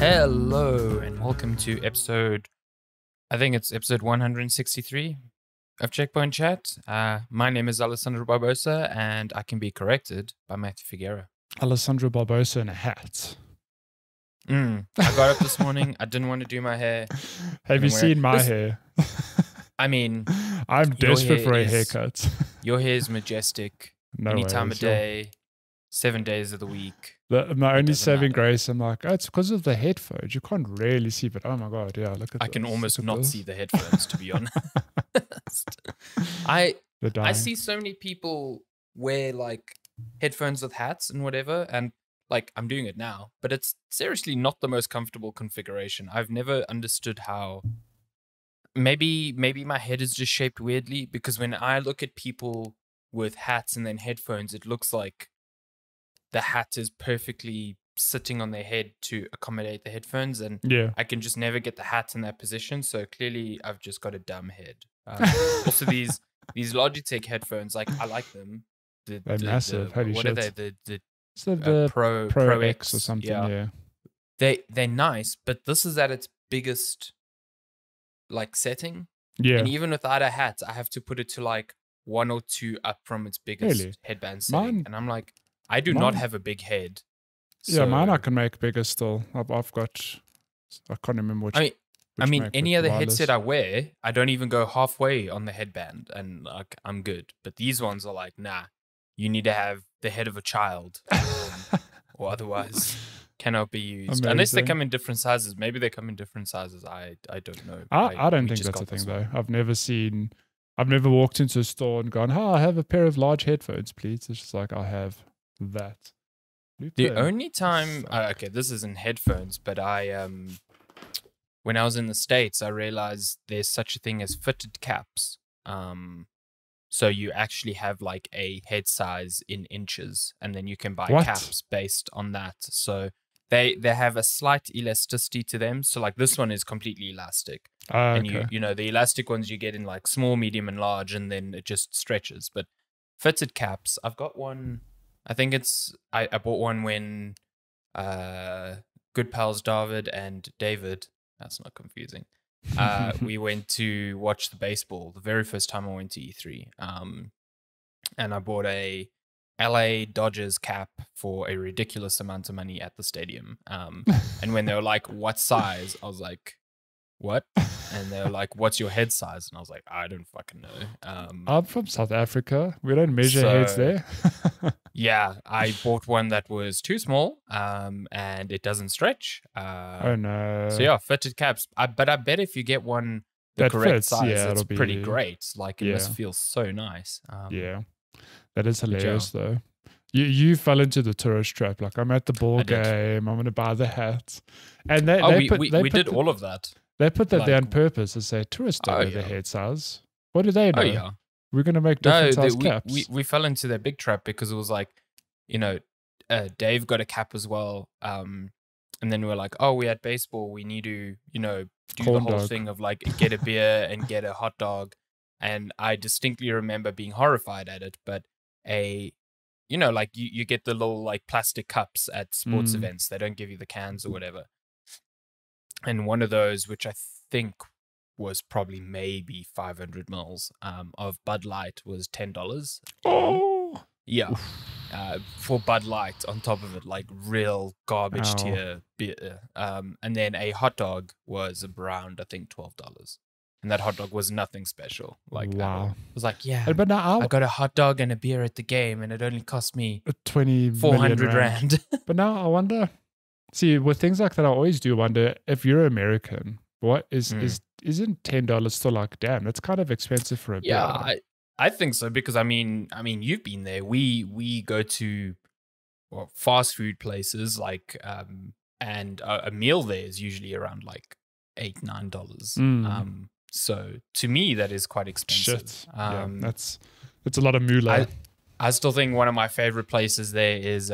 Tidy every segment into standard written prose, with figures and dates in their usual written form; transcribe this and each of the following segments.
Hello and welcome to I think it's episode 163 of Checkpoint Chat. My name is Alessandro Barbosa and I can be corrected by Matthew Figuera. Alessandro Barbosa in a hat. I got up this morning. I didn't want to do my hair. Have you seen my hair? I mean, I'm desperate for a haircut. Your hair is majestic. Any time of day, 7 days of the week. My only saving grace, I'm like, oh, it's because of the headphones. You can't really see, but oh my God, yeah, look at I can almost not see the headphones, to be honest. I see so many people wear like headphones with hats and whatever, and like I'm doing it now, but it's seriously not the most comfortable configuration. I've never understood how. Maybe my head is just shaped weirdly, because when I look at people with hats and then headphones, it looks like the hat is perfectly sitting on their head to accommodate the headphones, and I can just never get the hat in that position. So clearly, I've just got a dumb head. Also, these Logitech headphones, like I like them. They're massive. Holy what shit. are they? The Pro X or something. Yeah. They're nice, but this is at its biggest like setting. Yeah. And even without a hat, I have to put it to like 1 or 2 up from its biggest headband setting. And I'm like, I do not have a big head. So, mine I can make bigger still. I've got, I can't remember which. I mean, any other headset I wear, I don't even go halfway on the headband, and like I'm good. But these ones are like, nah, you need to have the head of a child, or otherwise cannot be used. Amazing. Unless they come in different sizes. Maybe they come in different sizes. I don't know. I don't think that's a thing though. I've never walked into a store and gone, I have a pair of large headphones, please. It's just like, I have that. The only time, okay, this isn't headphones, but when I was in the States, I realized there's such a thing as fitted caps. So you actually have like a head size in inches, and then you can buy caps based on that. So they have a slight elasticity to them. So like this one is completely elastic. And you know, the elastic ones you get in like small, medium, and large, and then it just stretches. But fitted caps, I've got one. I think I bought one when good pals David and David, that's not confusing, we went to watch the baseball the very first time I went to E3. And I bought a LA Dodgers cap for a ridiculous amount of money at the stadium. And when they were like, what size? I was like, what? And they were like, what's your head size? And I was like, I don't fucking know. I'm from South Africa. We don't measure heads there. Yeah, I bought one that was too small, and it doesn't stretch. Oh no! So yeah, fitted caps. But I bet if you get one the correct size, it's pretty great. Like it must feel so nice. Yeah, that is hilarious though. You fell into the tourist trap. Like I'm at the ball game, I'm going to buy the hat, and we did all of that. They put that there on purpose to say tourists don't know their head size. What do they know? Oh yeah. We're going to make different size caps. We fell into their big trap because it was like, you know, Dave got a cap as well. And then we were like, oh, we had baseball. We need to, you know, do the whole thing of like get a beer and get a hot dog. And I distinctly remember being horrified at it. But you know, like you get the little like plastic cups at sports events. They don't give you the cans or whatever. And one of those, which I think was probably maybe 500 mils of Bud Light, was $10. Oh, yeah. For Bud Light on top of it, like real garbage tier beer. And then a hot dog was around, I think, $12. And that hot dog was nothing special. Like, wow. It was like, yeah, but now I got a hot dog and a beer at the game, and it only cost me 400 rand. But now I wonder, see, with things like that, I always do wonder if you're American, what isn't $10 still like, damn, that's kind of expensive for a beer. Yeah, I think so, because I mean you've been there. We go to fast food places like and a meal there is usually around like $8-9. So to me that is quite expensive. Shit. That's a lot of moolah. I still think one of my favorite places there is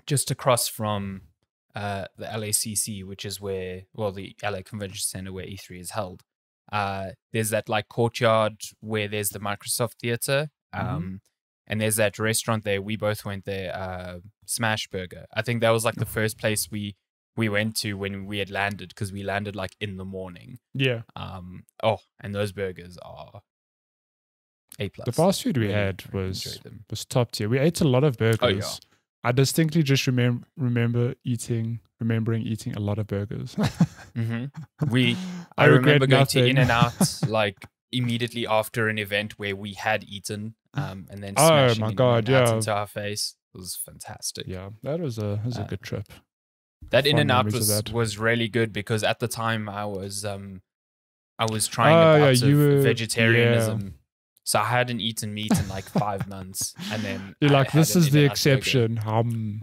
just across from the LACC, which is where, well, the LA Convention Center where E3 is held. There's that like courtyard where there's the Microsoft Theater, and there's that restaurant there. We both went there, Smash Burger. I think that was like the first place we we went to when we had landed, because we landed like in the morning. Yeah. And those burgers are A+. The fast food we had was top tier. We ate a lot of burgers. Oh, yeah. I distinctly just remembering eating a lot of burgers. I remember going to In-N-Out like immediately after an event where we had eaten, and then smashing In-N-Out into our face. It was fantastic. Yeah, that was a good trip. That In-N-Out was really good, because at the time I was trying a bout of vegetarianism. Yeah. So I hadn't eaten meat in like 5 months, and then you're like, this is the exception.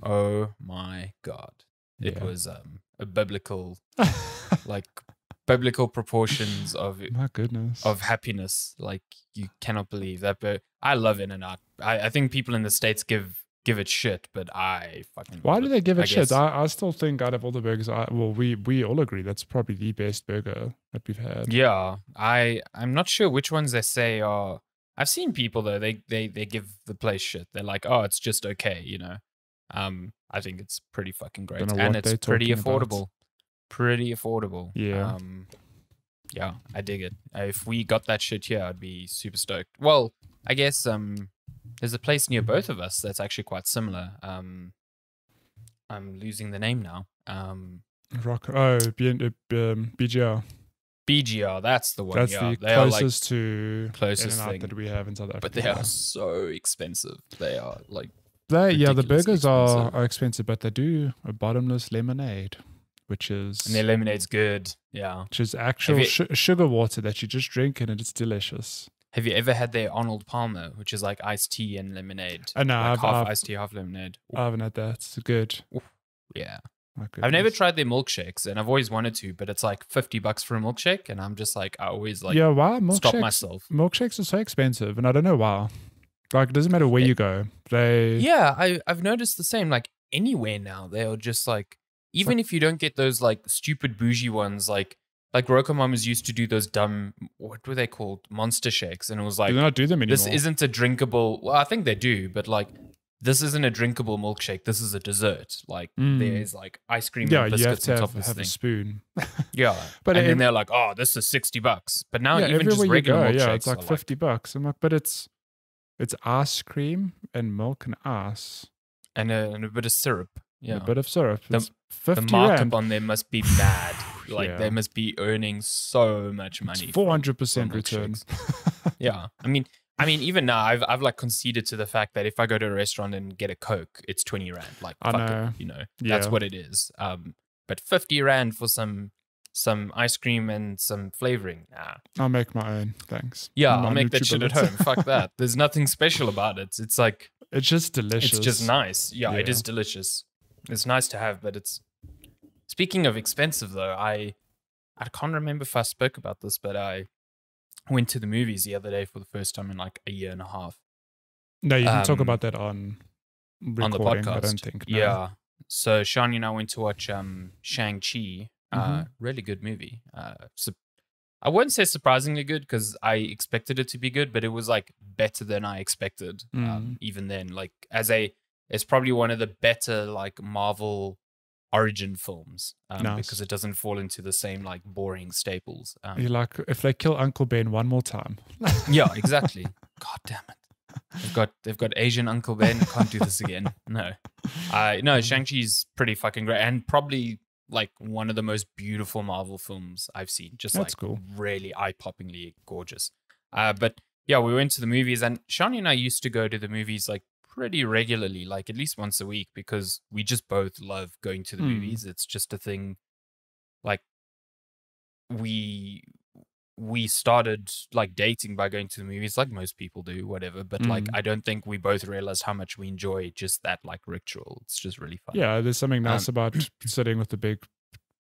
Oh my God. It was a biblical biblical proportions of my goodness of happiness. Like, you cannot believe that. But I love In-N-Out. I think people in the States give it shit, but I fucking why do they give it shit? I still think out of all the burgers, we all agree that's probably the best burger that we've had. Yeah, I'm not sure which ones they say are. I've seen people though, they give the place shit. They're like, oh, it's just okay, you know. I think it's pretty fucking great, and it's pretty affordable. Pretty affordable. Yeah. Yeah, I dig it. If we got that shit here, I'd be super stoked. Well, I guess there's a place near both of us that's actually quite similar. I'm losing the name now. BGR. BGR, that's the one. That's the closest closest thing that we have in South Africa. But they are so expensive. They are like the burgers are expensive, but they do a bottomless lemonade, and their lemonade's good. Yeah, which is actual sugar water that you just drink, and it's delicious. Have you ever had their Arnold Palmer, which is like iced tea and lemonade? No, like half iced tea, half lemonade. I haven't had that. It's good. Yeah. I've never tried their milkshakes, and I've always wanted to, but it's like $50 for a milkshake, and I'm just like, I always like stop myself. Milkshakes are so expensive, and I don't know why. Like, it doesn't matter where you go. I've noticed the same. Like, anywhere now, they are just like, even if you don't get those like stupid bougie ones, like Roka Mamas used to do those dumb, what were they called? Monster shakes, and it was like, do they not do them anymore? This isn't a drinkable. Well, I think they do, but like, this isn't a drinkable milkshake. This is a dessert. Like, there's like ice cream and biscuits on top of this thing. Have a spoon. Yeah. And then they're like, oh, this is $60. But now even just regular milkshakes, it's like $50. I'm like, but it's ice cream and milk and ice. And a bit of syrup. Yeah. A bit of syrup. The markup on them must be mad. Like, they must be earning so much money. 400% return. Yeah. I mean, even now, I've like conceded to the fact that if I go to a restaurant and get a Coke, it's 20 Rand. Like, fuck it, you know, that's what it is. But 50 Rand for some ice cream and some flavoring, nah. I'll make my own, thanks. Yeah, I'll make that shit at home. Fuck that. There's nothing special about it. It's like, it's just delicious. It's just nice. Yeah, it is delicious. It's nice to have, but it's. Speaking of expensive though, I can't remember if I spoke about this, but I went to the movies the other day for the first time in like a year and a half. No, you can talk about that on the podcast. I don't think. No. Yeah. So Shani and I went to watch Shang-Chi. Really good movie. I wouldn't say surprisingly good, because I expected it to be good, but it was like better than I expected. Even then, like it's probably one of the better like Marvel origin films, because it doesn't fall into the same like boring staples. You're like, if they kill Uncle Ben one more time. Yeah, exactly. God damn it. They've got Asian Uncle Ben. Can't do this again. No. Shang-Chi's pretty fucking great, and probably like one of the most beautiful Marvel films I've seen. Just That's like cool. Really eye-poppingly gorgeous. But yeah, we went to the movies, and Shani and I used to go to the movies like pretty regularly, like at least once a week, because we just both love going to the movies. It's just a thing. Like, we started like dating by going to the movies, like most people do, whatever. But like, I don't think we both realized how much we enjoy just that like ritual. It's just really fun. Yeah, there's something nice about sitting with a big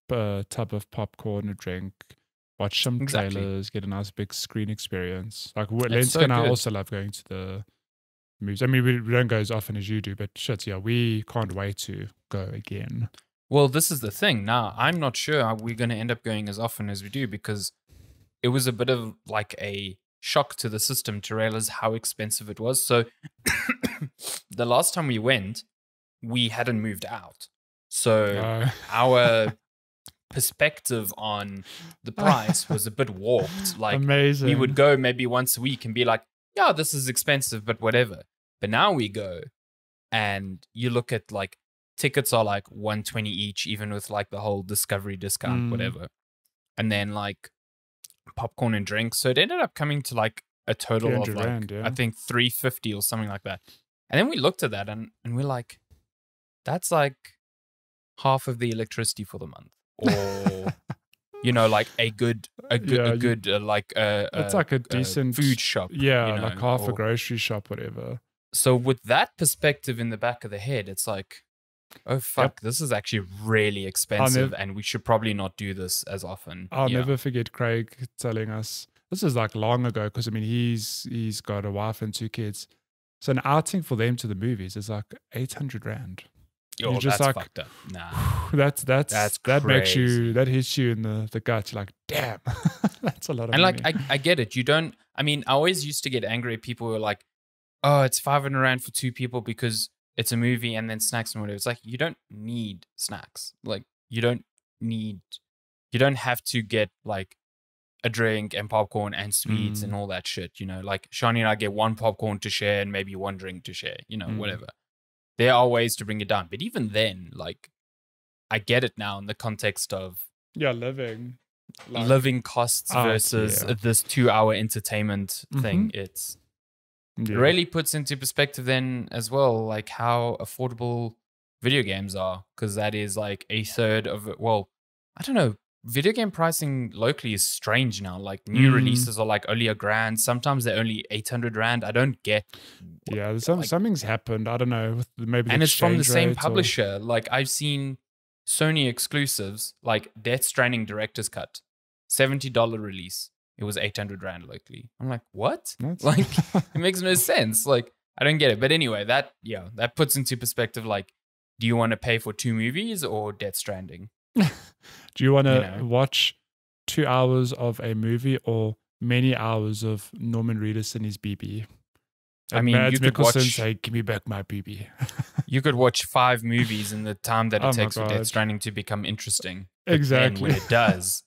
tub of popcorn, a drink, watch some trailers, get a nice big screen experience. Like, Lenska and I also love going to the movies. I mean, we don't go as often as you do, but shit, yeah, we can't wait to go again. Well, this is the thing. Now, I'm not sure we're going to end up going as often as we do, because it was a bit of like a shock to the system to realize how expensive it was. So the last time we went, we hadn't moved out. So our perspective on the price was a bit warped. Like, amazing. we would go maybe once a week and be like, yeah, this is expensive, but whatever. But now we go and you look at like tickets are like $120 each, even with like the whole discovery discount, whatever. And then like popcorn and drinks. So it ended up coming to like a total of like, rand, yeah. I think $350 or something like that. And then we looked at that and we're like, that's like half of the electricity for the month. Or, you know, like a good it's like a decent food shop. Yeah, you know, like half a grocery shop, whatever. So with that perspective in the back of the head, it's like, oh fuck, this is actually really expensive, and we should probably not do this as often. I'll never forget Craig telling us, this is like long ago, because I mean he's got a wife and 2 kids. So an outing for them to the movies is like 800 rand. Yo, you're just that's like, fucked up. Nah. That makes crazy. that hits you in the gut. You're like, damn, that's a lot of and money. Like I get it. I always used to get angry at people who are like, oh, it's 500 rand for 2 people because it's a movie and then snacks and whatever. It's like, you don't need snacks. Like, you don't have to get like a drink and popcorn and sweets and all that shit, you know. Like, Shani and I get 1 popcorn to share and maybe 1 drink to share, you know, whatever. There are ways to bring it down. But even then, like, I get it now in the context of living costs versus this 2-hour entertainment thing. It really puts into perspective then as well, like how affordable video games are, because that is like a third of it. Well, I don't know. Video game pricing locally is strange now. Like, new releases are like only $1,000. Sometimes they're only 800 rand. I don't get. Yeah, something's happened. I don't know. With maybe and it's from the same rate publisher. Like, I've seen Sony exclusives, like Death Stranding Director's Cut, $70 release. It was 800 rand locally. I'm like, what? Like, it makes no sense. Like, I don't get it. But anyway, that puts into perspective, like, do you want to pay for 2 movies or Death Stranding? Do you want to watch 2 hours of a movie or many hours of Norman Reedus and his BB? I mean, Mads you could watch. Say, "Give me back my BB." You could watch 5 movies in the time that it takes for Death Stranding to become interesting. Exactly. And when it does,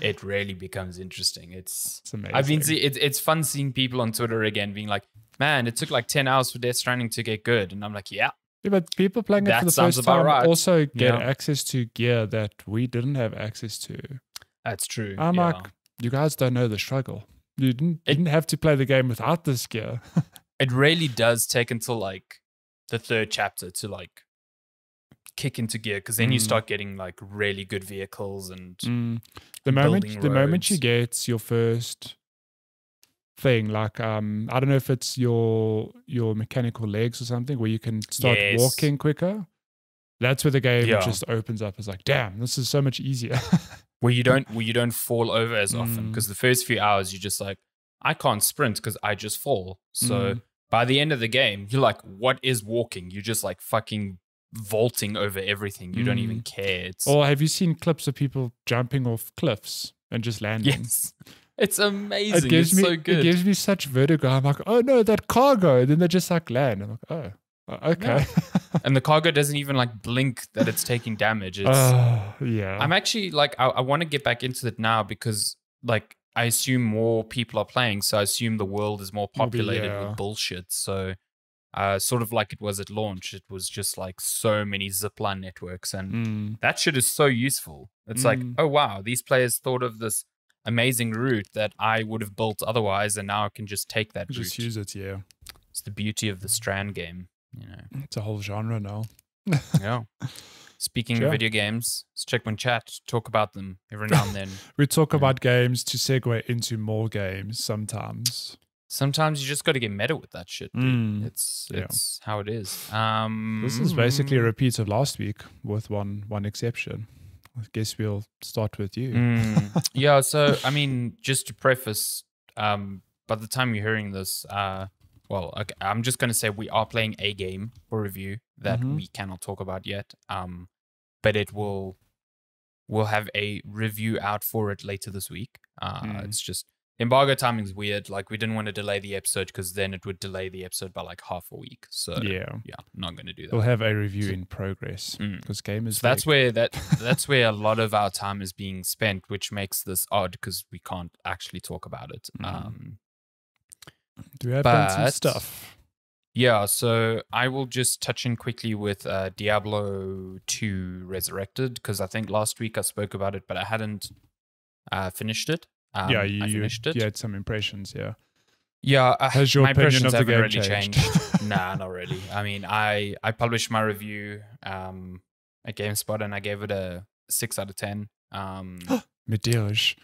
it really becomes interesting. It's amazing. It's fun seeing people on Twitter again being like, "Man, it took like 10 hours for Death Stranding to get good," and I'm like, "Yeah." Yeah, but people playing it for the first time also get access to gear that we didn't have access to. That's true. I'm like, you guys don't know the struggle. You didn't have to play the game without this gear. It really does take until like the 3rd chapter to like kick into gear, because then you start getting like really good vehicles and the moment you get your first thing, like I don't know if it's your mechanical legs or something where you can start walking quicker. That's where the game just opens up. It's like, damn, this is so much easier. where you don't fall over as often, because the first few hours you're just like, I can't sprint because I just fall. So by the end of the game, you're like, what is walking? You're just like fucking vaulting over everything. You don't even care. Or have you seen clips of people jumping off cliffs and just landing? Yes. It's amazing. It's so good. It gives me such vertigo. I'm like, oh no, that cargo. And then they just like land. I'm like, oh, okay. Yeah. And the cargo doesn't even like blink that it's taking damage. It's, I'm actually like, I want to get back into it now because like I assume more people are playing. So I assume the world is more populated with bullshit. So sort of like it was at launch. It was just like so many zipline networks. And that shit is so useful. It's like, oh wow, these players thought of this amazing route that I would have built otherwise, and now I can just take that route. Just use it, It's the beauty of the Strand game, you know. It's a whole genre now. Yeah. Speaking of video games, let's check my chat, talk about them every now and then. We talk about games to segue into more games sometimes. Sometimes you just got to get meta with that shit, dude. It's how it is. This is basically a repeat of last week with one exception. I guess we'll start with you. Yeah, so, I mean, just to preface, by the time you're hearing this, well, okay, I'm just going to say we are playing a game for review that we cannot talk about yet, but we'll have a review out for it later this week. It's just embargo timing is weird. Like, we didn't want to delay the episode because then it would delay the episode by like half a week. So yeah, not going to do that. We'll have a review in progress because game is. So that's where a lot of our time is being spent, which makes this odd because we can't actually talk about it. Do we have done some stuff? Yeah, so I will just touch in quickly with Diablo 2 Resurrected, because I think last week I spoke about it, but I hadn't finished it. I finished it. You had some impressions, yeah. Yeah, has your my opinion impressions of the haven't game really changed? Nah, not really. I mean, I published my review at GameSpot and I gave it a 6 out of 10. Medeiros.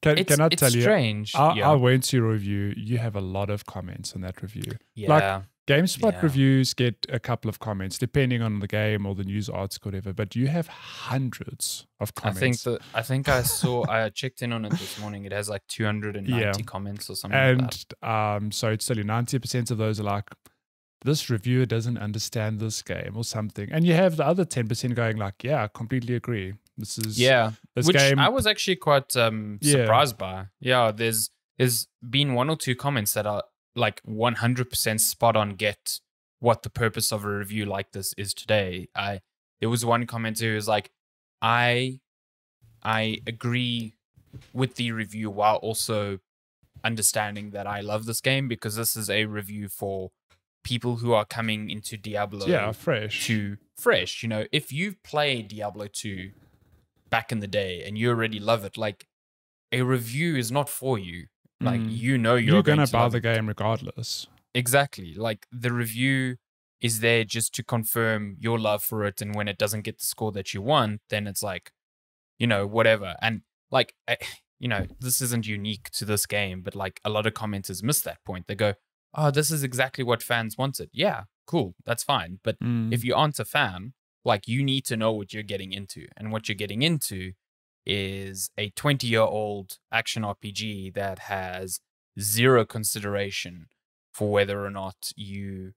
Can I tell you? Strange. I went to your review. You have a lot of comments on that review. Yeah. Like, GameSpot reviews get a couple of comments depending on the game or the news article, whatever. But you have hundreds of comments. I think I saw. I checked in on it this morning. It has like 290 comments or something like that. So it's telling 90% of those are like, this reviewer doesn't understand this game or something. And you have the other 10% going like, yeah, I completely agree. This is this which game. I was actually quite surprised by. Yeah, there's been one or two comments that are like 100% spot on, get what the purpose of a review like this is today. There was one commenter who was like, I agree with the review while also understanding that I love this game, because this is a review for people who are coming into Diablo fresh. You know, if you've played Diablo 2 back in the day and you already love it, like, a review is not for you. Like, you know, you're going to buy the game regardless. Exactly. Like, the review is there just to confirm your love for it, and when it doesn't get the score that you want, then it's like, you know, whatever. And like, you know, this isn't unique to this game, but like, a lot of commenters miss that point. They go, oh, this is exactly what fans wanted. Yeah, cool, that's fine. But if you aren't a fan, like, you need to know what you're getting into, and what you're getting into is a 20-year-old action RPG that has zero consideration for whether or not you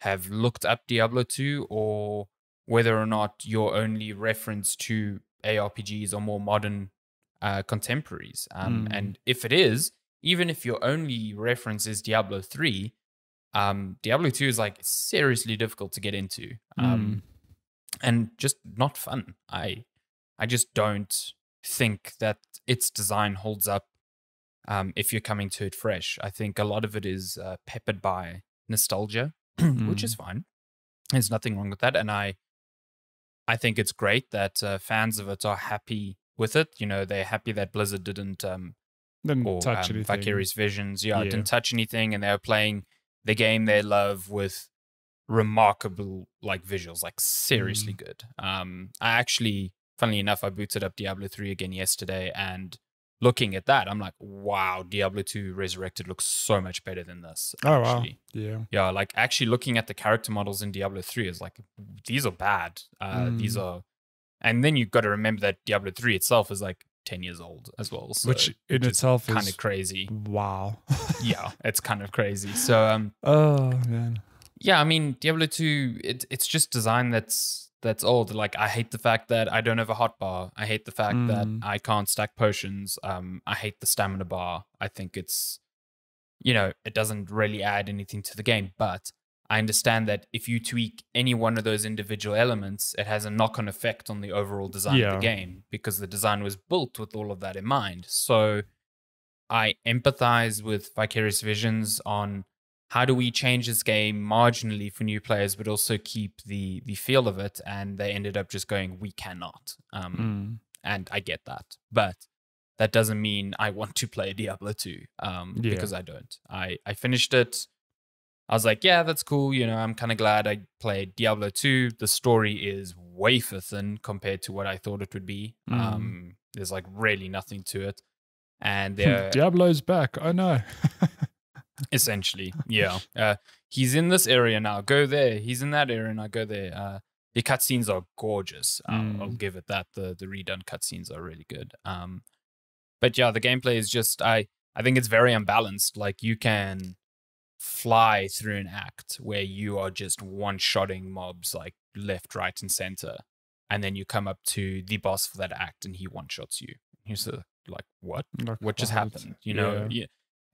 have looked up Diablo 2 or whether or not your only reference to ARPGs are more modern contemporaries. And if it is, even if your only reference is Diablo 3, Diablo 2 is like seriously difficult to get into and just not fun. I just don't think that its design holds up if you're coming to it fresh. I think a lot of it is peppered by nostalgia, which is fine. There's nothing wrong with that. And I think it's great that fans of it are happy with it. You know, they're happy that Blizzard didn't touch anything. Vicarious Visions, didn't touch anything, and they were playing the game they love with remarkable like visuals, like seriously good. I actually, funnily enough, I booted up Diablo 3 again yesterday, and looking at that, I'm like, wow, Diablo 2 Resurrected looks so much better than this. Actually. Oh, wow. Yeah, like, actually looking at the character models in Diablo 3 is like, these are bad. These are... And then you've got to remember that Diablo 3 itself is like 10 years old as well. So, which in itself is kind of crazy. Wow. Yeah, it's kind of crazy. So, oh, man. Yeah, I mean, Diablo 2, it's just design that's old. Like, I hate the fact that I don't have a hotbar. I hate the fact that I can't stack potions. I hate the stamina bar. I think it's, you know, it doesn't really add anything to the game. But I understand that if you tweak any one of those individual elements, it has a knock-on effect on the overall design of the game, because the design was built with all of that in mind. So I empathize with Vicarious Visions on how do we change this game marginally for new players, but also keep the feel of it. And they ended up just going, we cannot. And I get that. But that doesn't mean I want to play Diablo 2, because I don't. I finished it. I was like, yeah, that's cool. You know, I'm kind of glad I played Diablo 2. The story is wafer thin compared to what I thought it would be. There's like really nothing to it. And Diablo's back. I know. Essentially, yeah. He's in this area now. Go there. He's in that area now. Go there. The cutscenes are gorgeous. I'll give it that. The redone cutscenes are really good. But yeah, the gameplay is just, I think it's very unbalanced. Like, you can fly through an act where you are just one-shotting mobs like left, right, and center, and then you come up to the boss for that act and he one-shots you. He's like, what? Like, What just happened? You Yeah. know? Yeah.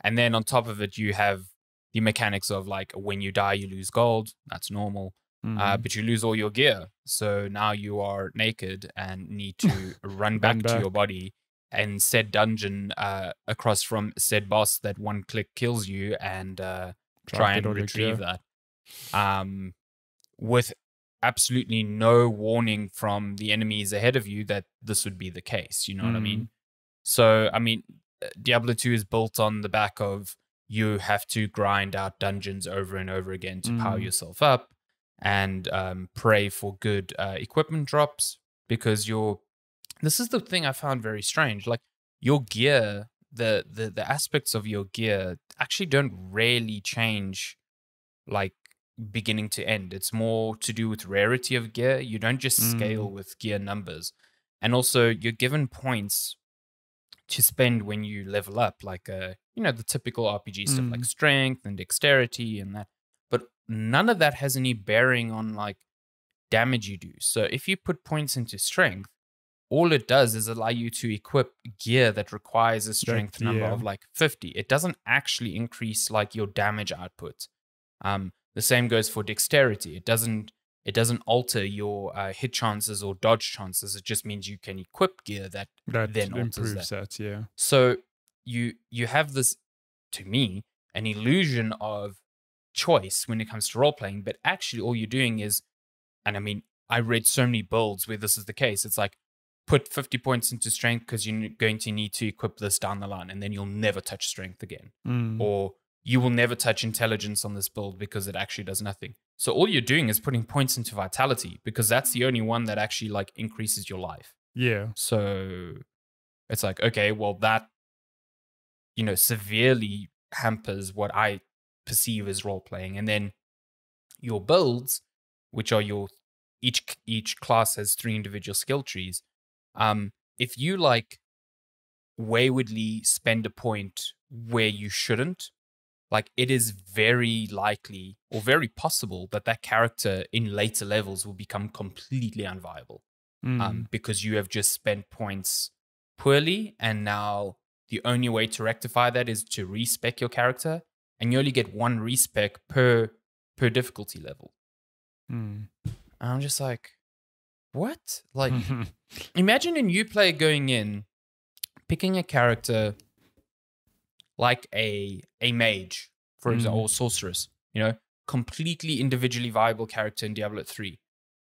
And then on top of it, you have the mechanics of like when you die, you lose gold. That's normal. But you lose all your gear. So now you are naked and need to run back to your body and said dungeon across from said boss that one click kills you and try and retrieve that. With absolutely no warning from the enemies ahead of you that this would be the case. You know what I mean? So, I mean, Diablo 2 is built on the back of you have to grind out dungeons over and over again to power yourself up and pray for good equipment drops because this is the thing I found very strange. Like your gear, the aspects of your gear actually don't really change like beginning to end. It's more to do with rarity of gear. You don't just scale with gear numbers. And also you're given points to spend when you level up, like the typical RPG stuff like strength and dexterity and that. But none of that has any bearing on like damage you do. So if you put points into strength, all it does is allow you to equip gear that requires a strength number of like 50. It doesn't actually increase like your damage output. The same goes for dexterity. It doesn't alter your hit chances or dodge chances. It just means you can equip gear that then alters that. Yeah. So you have this, to me, an illusion of choice when it comes to role playing, but actually all you're doing is, and I mean, I read so many builds where this is the case. It's like put 50 points into strength because you're going to need to equip this down the line, and then you'll never touch strength again, or you will never touch intelligence on this build because it actually does nothing. So all you're doing is putting points into vitality because that's the only one that actually like increases your life. Yeah. So it's like, okay, well that, severely hampers what I perceive as role playing. And then your builds, which are each class has 3 individual skill trees. If you like waywardly spend a point where you shouldn't, like it is very likely or very possible that character in later levels will become completely unviable because you have just spent points poorly, and now the only way to rectify that is to respec your character, and you only get 1 respec per difficulty level. And I'm just like, what? Like, imagine a new player going in, picking a character like a mage, for example, or sorceress, completely individually viable character in Diablo 3.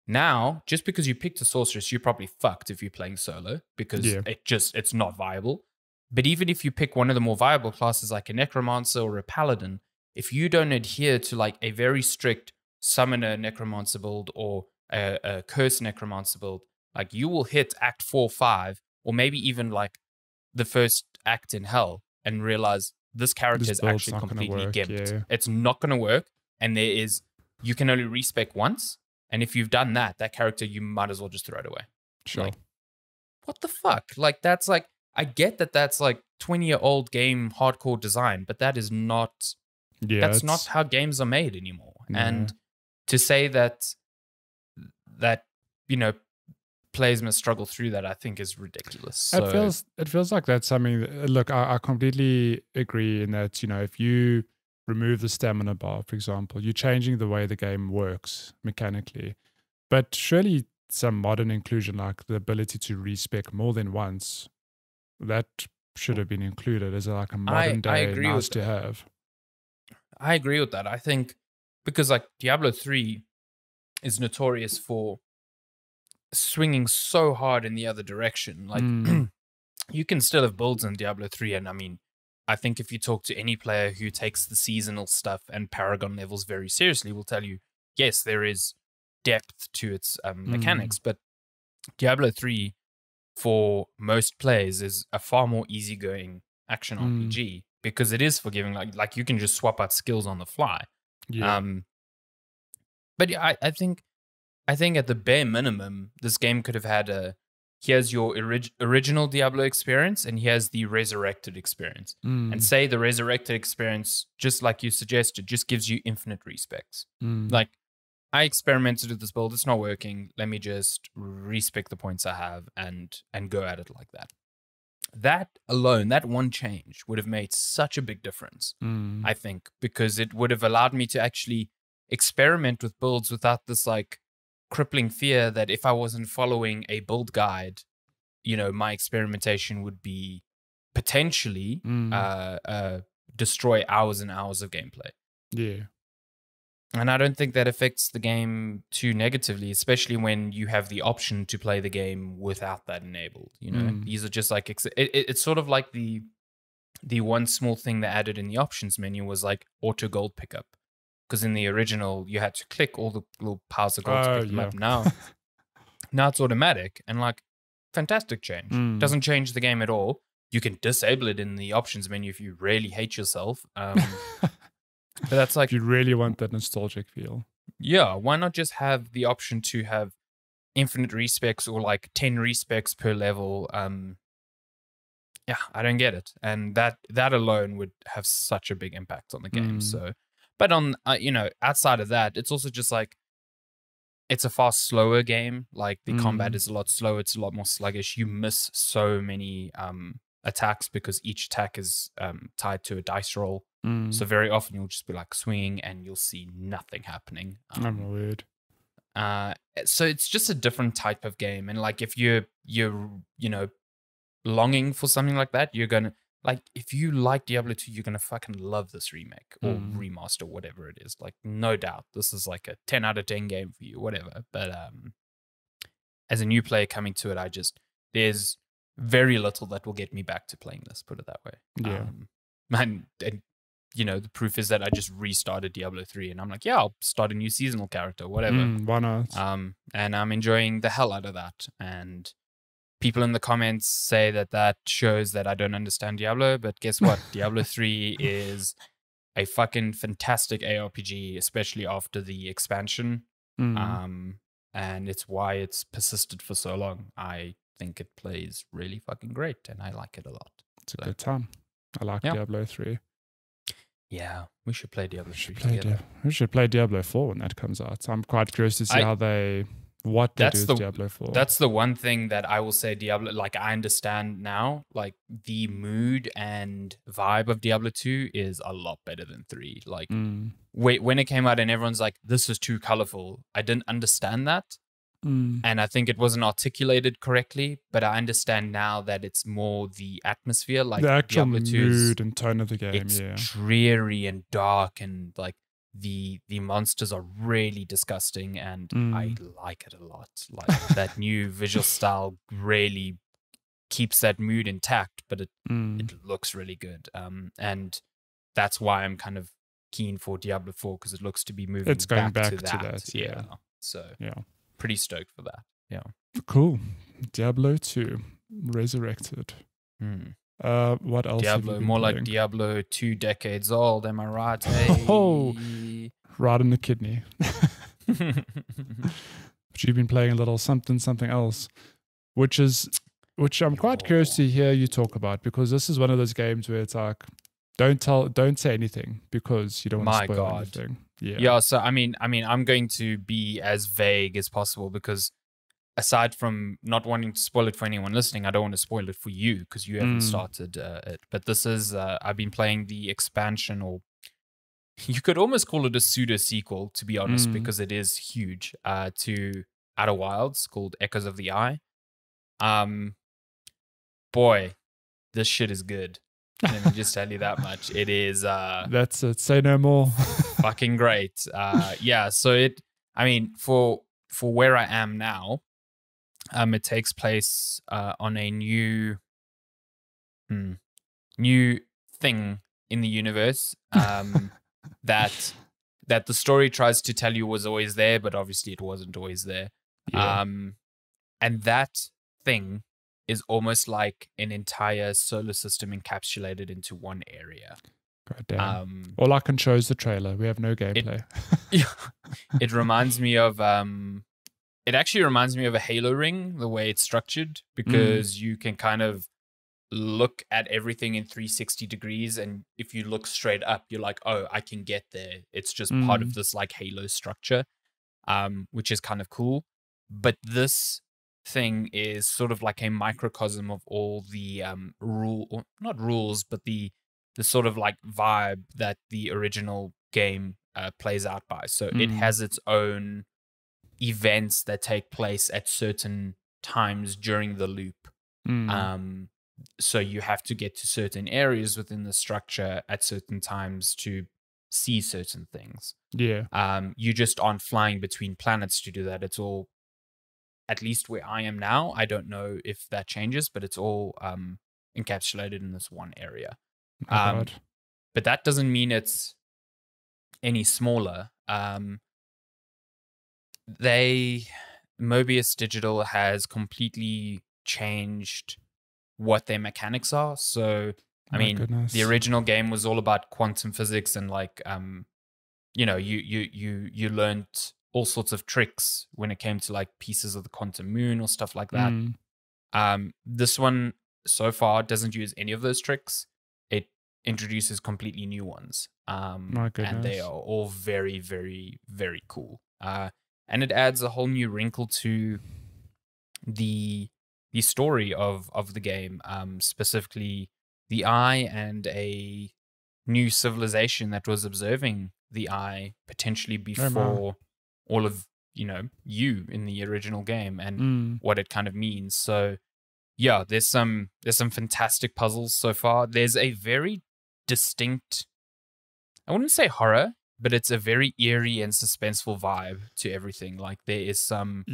Now, just because you picked a sorceress, you're probably fucked if you're playing solo because it's not viable. But even if you pick one of the more viable classes like a necromancer or a paladin, if you don't adhere to like a very strict summoner necromancer build or a curse necromancer build, like you will hit act 4, 5, or maybe even like the first act in hell and realize this character is actually completely gimped. Yeah. It's not going to work. And you can only respec once. And if you've done that character, you might as well just throw it away. Sure. Like, what the fuck? Like, that's like, I get that's like 20-year-old game hardcore design, but that is not, that's not how games are made anymore. No. And to say that, players must struggle through that, I think is ridiculous. So, it feels like that's something look, I completely agree in that, if you remove the stamina bar, for example, you're changing the way the game works mechanically. But surely some modern inclusion like the ability to respec more than once, that should have been included as like a modern day nice to have. I agree with that. I think because like Diablo 3 is notorious for swinging so hard in the other direction. Like you can still have builds in Diablo 3, and I mean, I think if you talk to any player who takes the seasonal stuff and Paragon levels very seriously, will tell you, yes, there is depth to its mechanics, but Diablo 3 for most players is a far more easygoing action RPG because it is forgiving. Like you can just swap out skills on the fly. Yeah. But yeah, I think at the bare minimum, this game could have had here's your original Diablo experience, and here's the Resurrected experience. And say the Resurrected experience, just like you suggested, just gives you infinite respecs. Like, I experimented with this build, it's not working. Let me just respec the points I have and go at it like that. that alone, that one change would have made such a big difference, I think, because it would have allowed me to actually experiment with builds without this like crippling fear that if I wasn't following a build guide, you know, my experimentation would be potentially destroy hours and hours of gameplay. Yeah. And I don't think that affects the game too negatively, especially when you have the option to play the game without that enabled. You know, these are just like it's sort of like the one small thing they added in the options menu was like auto gold pickup, because in the original you had to click all the little piles of gold to pick them up. Now it's automatic, and like fantastic change. Doesn't change the game at all. You can disable it in the options menu if you really hate yourself. But that's like, if you really want that nostalgic feel. Yeah, why not just have the option to have infinite respecs or like 10 respecs per level? Yeah, I don't get it. And that alone would have such a big impact on the game. So, but on, you know, outside of that, it's also just like, it's a far slower game. Like the combat is a lot slower. It's a lot more sluggish. You miss so many attacks because each attack is tied to a dice roll. So very often you'll just be like swinging and you'll see nothing happening. I'm weird. So it's just a different type of game. And like if you're you know, longing for something like that, you're gonna like, if you like Diablo 2, you're gonna fucking love this remake or remaster, whatever it is. Like, no doubt, this is like a 10 out of 10 game for you, whatever. But as a new player coming to it, there's very little that will get me back to playing this. Put it that way. Yeah. And you know, the proof is that I just restarted Diablo 3, and I'm like, yeah, I'll start a new seasonal character, whatever. Why not? And I'm enjoying the hell out of that. And people in the comments say that shows that I don't understand Diablo, but guess what? Diablo 3 is a fucking fantastic ARPG, especially after the expansion. And it's why it's persisted for so long. I think it plays really fucking great, and I like it a lot. It's a good time. I like Diablo 3. Yeah, we should play Diablo 3 together. We should play Diablo 4 when that comes out. I'm quite curious to see what they do with Diablo 4. That's the one thing that I will say Diablo, like, I understand now, like, the mood and vibe of Diablo 2 is a lot better than 3. Like, when it came out and everyone's like, this is too colorful, I didn't understand that. And I think it wasn't articulated correctly, but I understand now that it's more the atmosphere, like the actual Diablo 2's mood and tone of the game. It's dreary and dark, and like the monsters are really disgusting, and I like it a lot. Like that new visual style really keeps that mood intact, but it looks really good. And that's why I'm kind of keen for Diablo 4, because it looks to be moving back to that. Yeah. So pretty stoked for that. Yeah. Cool. Diablo 2 Resurrected. What else? Diablo, more like Diablo 2 decades old, am I right? Hey. Oh, right in the kidney. But you've been playing a little something else, which I'm quite curious to hear you talk about, because this is one of those games where it's like, don't say anything because you don't want to spoil anything. Yeah. So I mean, I'm going to be as vague as possible, because aside from not wanting to spoil it for anyone listening, I don't want to spoil it for you because you haven't started it. But this is, I've been playing the expansion, or you could almost call it a pseudo sequel, to be honest, because it is huge, to Outer Wilds, called Echoes of the Eye. Boy, this shit is good. Let me just tell you that much. It is that's it. Say no more. Fucking great. So for where I am now, it takes place on a new thing in the universe that the story tries to tell you was always there, but obviously it wasn't always there. And that thing is almost like an entire solar system encapsulated into one area. God damn. All I can show is the trailer. We have no gameplay. It reminds me of it actually reminds me of a Halo ring, the way it's structured, because you can kind of look at everything in 360 degrees, and if you look straight up, you're like, oh, I can get there. It's just part of this like Halo structure, which is kind of cool. But this thing is sort of like a microcosm of all the not rules, but the sort of like vibe that the original game plays out by. So it has its own events that take place at certain times during the loop. So you have to get to certain areas within the structure at certain times to see certain things. Yeah. You just aren't flying between planets to do that. It's all, at least where I am now, I don't know if that changes, but it's all encapsulated in this one area. But that doesn't mean it's any smaller. Mobius Digital has completely changed what their mechanics are. So, I mean, the original game was all about quantum physics and like, you learned all sorts of tricks when it came to like pieces of the quantum moon or stuff like that. This one so far doesn't use any of those tricks. It introduces completely new ones. And they are all very, very, very cool. And it adds a whole new wrinkle to the story of the game, specifically the Eye and a new civilization that was observing the Eye potentially before all of you in the original game, and what it kind of means. So yeah, there's some fantastic puzzles so far. There's a very distinct, I wouldn't say horror, but it's a very eerie and suspenseful vibe to everything. Like there's some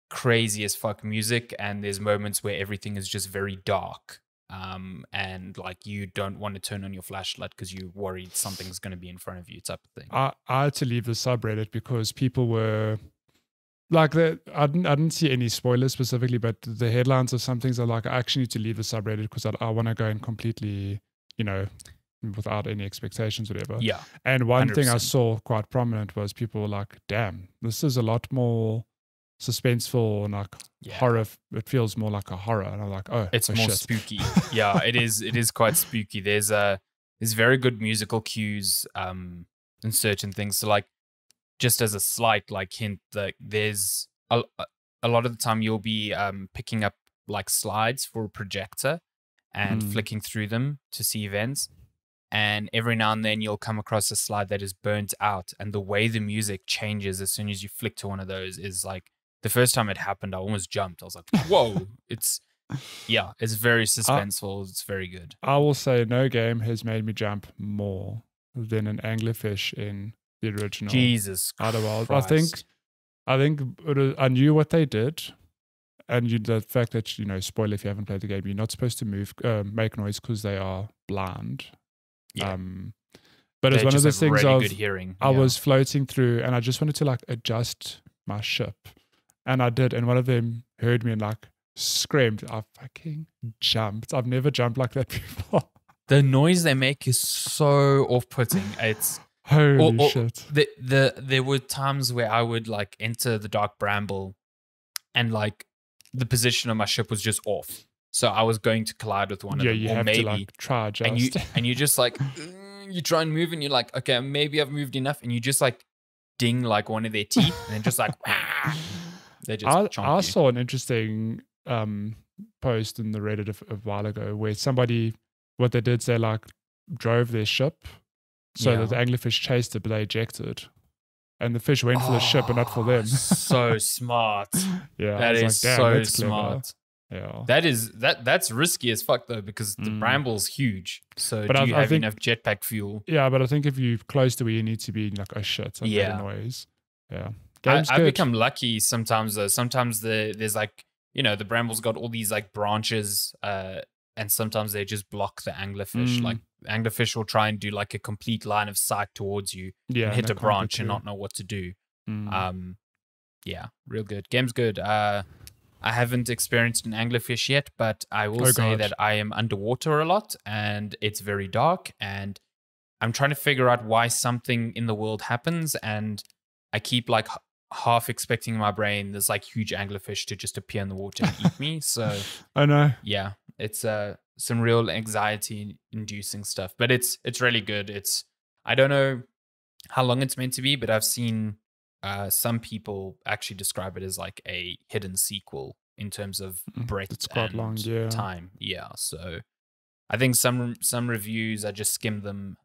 crazy as fuck music, and there's moments where everything is just very dark. And like you don't want to turn on your flashlight because you're worried something's going to be in front of you, type of thing. I had to leave the subreddit because people were like, I didn't see any spoilers specifically, but the headlines of some things are like, I actually need to leave the subreddit because I want to go in completely, without any expectations, whatever. Yeah. And one 100%. Thing I saw quite prominent was people were like, damn, this is a lot more suspenseful and like horror. It feels more like a horror. And I'm like, it's more spooky. Yeah, it is quite spooky. There's very good musical cues in certain things. So like, just as a slight like hint, that there's a lot of the time you'll be picking up like slides for a projector and flicking through them to see events. And every now and then you'll come across a slide that is burnt out, and the way the music changes as soon as you flick to one of those is like, the first time it happened, I almost jumped. I was like, whoa. It's very suspenseful. It's very good. I will say no game has made me jump more than an anglerfish in the original. Jesus Christ. I think I knew what they did. And the fact that, spoiler if you haven't played the game, you're not supposed to make noise because they are blind. Yeah. But it's one of those things really good hearing. I was floating through and I just wanted to like adjust my ship. And I did. And one of them heard me and like screamed. I fucking jumped. I've never jumped like that before. The noise they make is so off-putting. It's holy shit. There were times where I would like enter the dark bramble and like the position of my ship was just off. So I was going to collide with one of them. You have to like try adjust. And you just like, you try and move and you're like, okay, maybe I've moved enough. And you just like ding like one of their teeth and then just like, they just I saw an interesting post in the Reddit a while ago where somebody, what they did, they like drove their ship so that the anglerfish chased it, but they ejected. And the fish went for the ship and not for them. So smart. Yeah. That is like, so smart. Yeah. That's risky as fuck though, because the bramble's huge. So but do you have enough jetpack fuel? Yeah, but I think if you're close to where you need to be, like, oh shit, some noise. Yeah. I've become lucky sometimes though. Sometimes there's like, the bramble's got all these like branches, and sometimes they just block the anglerfish. Like anglerfish will try and do like a complete line of sight towards you and hit a branch and not know what to do. Yeah, real good. Game's good. I haven't experienced an anglerfish yet, but I will say that I am underwater a lot and it's very dark and I'm trying to figure out why something in the world happens, and I keep like half expecting in my brain there's like huge anglerfish to just appear in the water and eat me. So I know. Yeah, it's some real anxiety inducing stuff, but it's really good. I don't know how long it's meant to be, but I've seen some people actually describe it as like a hidden sequel in terms of breadth it's quite and long, yeah. time. Yeah, so I think some reviews, I just skimmed them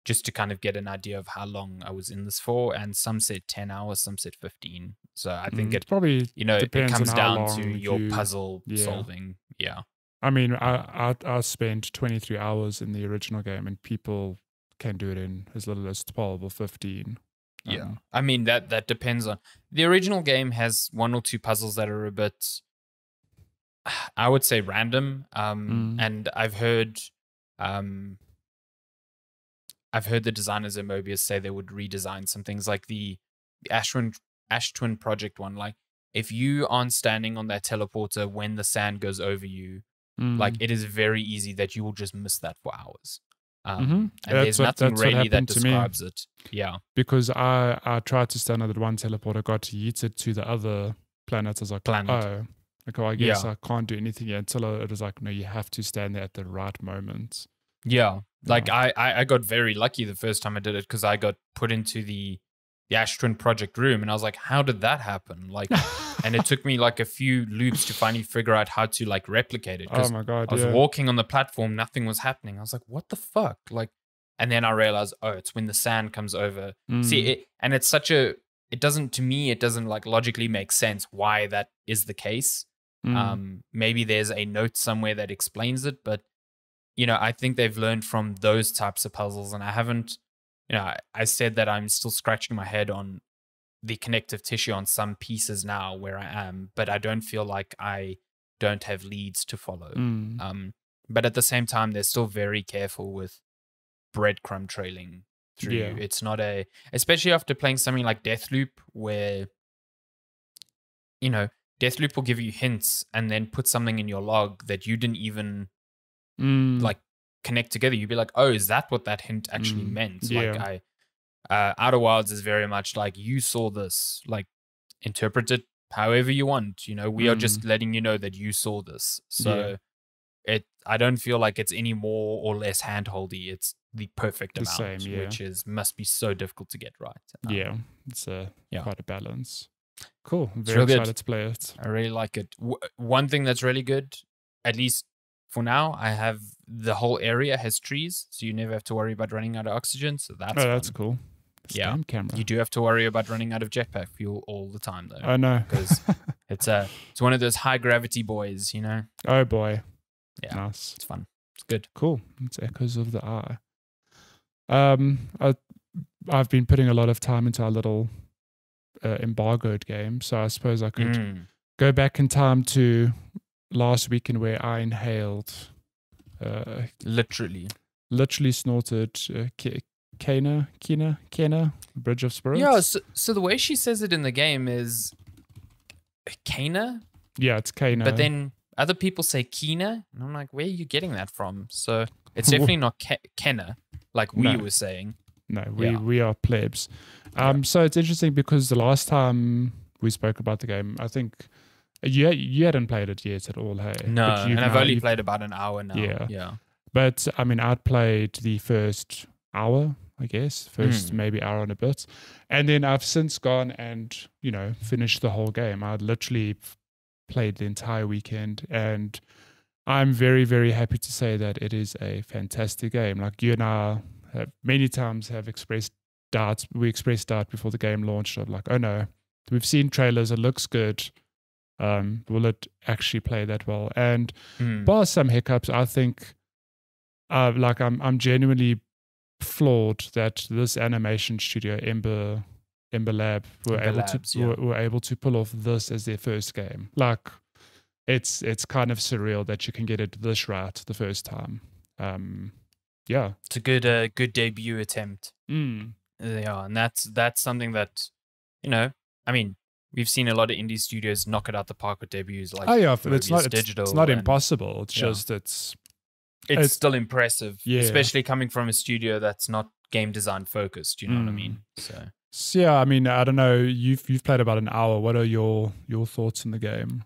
just to kind of get an idea of how long I was in this for, and some said 10 hours, some said 15. So I think it probably it depends comes on how down long to your puzzle solving. Yeah. I mean, I spent 23 hours in the original game, and people can do it in as little as 12 or 15. Yeah. I mean, that depends on... The original game has 1 or 2 puzzles that are a bit, I would say, random. And I've heard the designers at Mobius say they would redesign some things, like the Ash Twin Project one. Like, if you aren't standing on that teleporter when the sand goes over you, like, it is very easy that you will just miss that for hours. And there's nothing really that describes it. Yeah. Because I tried to stand on that one teleporter, got yeeted to the other planet. I was like, oh, I guess I can't do anything yet, until it was like, no, you have to stand there at the right moment. Yeah. Like, I got very lucky the first time I did it, because I got put into the Ash Twin Project room, and I was like, how did that happen? Like, and it took me like a few loops to finally figure out how to like replicate it. Oh my God. I was walking on the platform, nothing was happening. I was like, what the fuck? Like, and then I realized, oh, it's when the sand comes over. See, and it's such a, it doesn't like logically make sense why that is the case. Maybe there's a note somewhere that explains it, but I think they've learned from those types of puzzles, and I haven't, I said that I'm still scratching my head on the connective tissue on some pieces now where I am, but I don't feel like I don't have leads to follow. But at the same time, they're still very careful with breadcrumb trailing through you. It's not especially after playing something like Deathloop, where, Deathloop will give you hints and then put something in your log that you didn't even like connect together. You'd be like, oh, is that what that hint actually meant? Like, Outer Wilds is very much like, you saw this, like, interpret it however you want. We are just letting you know that you saw this. So I don't feel like it's any more or less handholdy. It's the perfect amount, which must be so difficult to get right. It's quite a balance. Cool. I'm very excited to play it. I really like it. One thing that's really good, at least for now, I have the whole area has trees, so you never have to worry about running out of oxygen. So that's cool. Camera. You do have to worry about running out of jetpack fuel all the time, though. I know, because it's one of those high gravity boys, Oh boy, yeah, nice. It's fun. It's good. Cool. It's Echoes of the Eye. I've been putting a lot of time into our little embargoed game, so I suppose I could go back in time to last weekend where I inhaled, literally snorted Kena, Bridge of Spirits. Yeah, so the way she says it in the game is Kena. Yeah, it's Kena. But then other people say Kena, and I'm like, where are you getting that from? So it's definitely not Kena, like we were saying. No, we are plebs. So it's interesting because the last time we spoke about the game, I think you hadn't played it yet at all, hey? No, and I've only played about an hour now. Yeah. But I mean, I'd played the first hour, I guess, maybe hour and a bit. And then I've since gone and, finished the whole game. I'd literally played the entire weekend, and I'm very, very happy to say that it is a fantastic game. Like, you and I have many times have expressed doubts. We expressed doubt before the game launched of like, oh no, we've seen trailers, it looks good. Will it actually play that well? And bar some hiccups, I think I'm genuinely floored that this animation studio, Ember Lab, were able to pull off this as their first game. Like, it's kind of surreal that you can get it this right the first time. It's a good debut attempt. Yeah, and that's something that, I mean, we've seen a lot of indie studios knock it out the park with debuts. Like, but it's not impossible. It's just it's still impressive, especially coming from a studio that's not game design focused. You know what I mean? So yeah, I mean, I don't know. You've played about an hour. What are your thoughts on the game?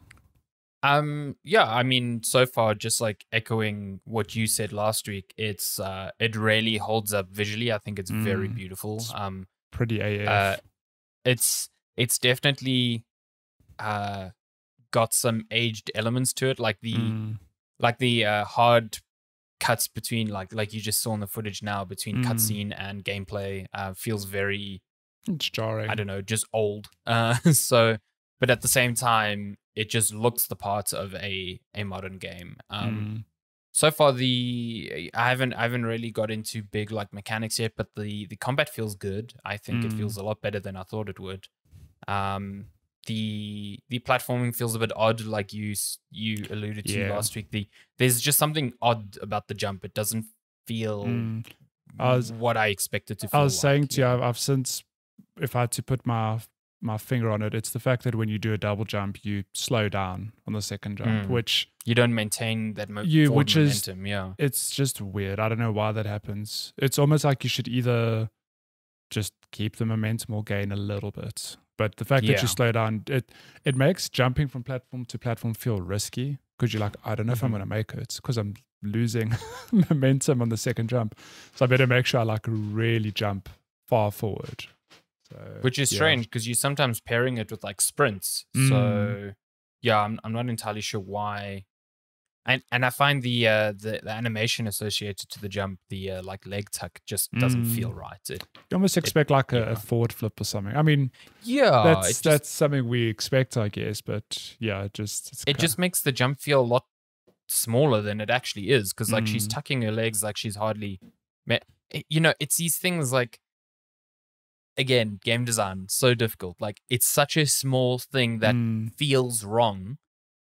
Yeah, I mean, so far, just like echoing what you said last week, it really holds up visually. I think it's very beautiful. Pretty AF. it's definitely got some aged elements to it, like the hard cuts between like you just saw in the footage now between cutscene and gameplay feels very, it's jarring. I don't know, just old. So, but at the same time, it just looks the part of a modern game. So far, I haven't really got into big like mechanics yet, but the combat feels good. I think it feels a lot better than I thought it would. The platforming feels a bit odd, like you alluded to last week. There's just something odd about the jump. It doesn't feel what I expected to feel. I was saying to you, I've since, if I had to put my finger on it, it's the fact that when you do a double jump, you slow down on the second jump, which you don't maintain that momentum. It's just weird. I don't know why that happens. It's almost like you should either just keep the momentum or gain a little bit. But the fact that you slow down, it makes jumping from platform to platform feel risky, because you're like, I don't know if I'm going to make it because I'm losing momentum on the second jump. So I better make sure I like really jump far forward. So, which is strange because you're sometimes pairing it with like sprints. So yeah, I'm not entirely sure why. And I find the animation associated to the jump, the like leg tuck, just doesn't feel right. You almost expect a forward flip or something. I mean, that's something we expect, I guess. But yeah, it just makes the jump feel a lot smaller than it actually is, because like she's tucking her legs like she's hardly, it's these things like, again, game design, so difficult. Like, it's such a small thing that feels wrong,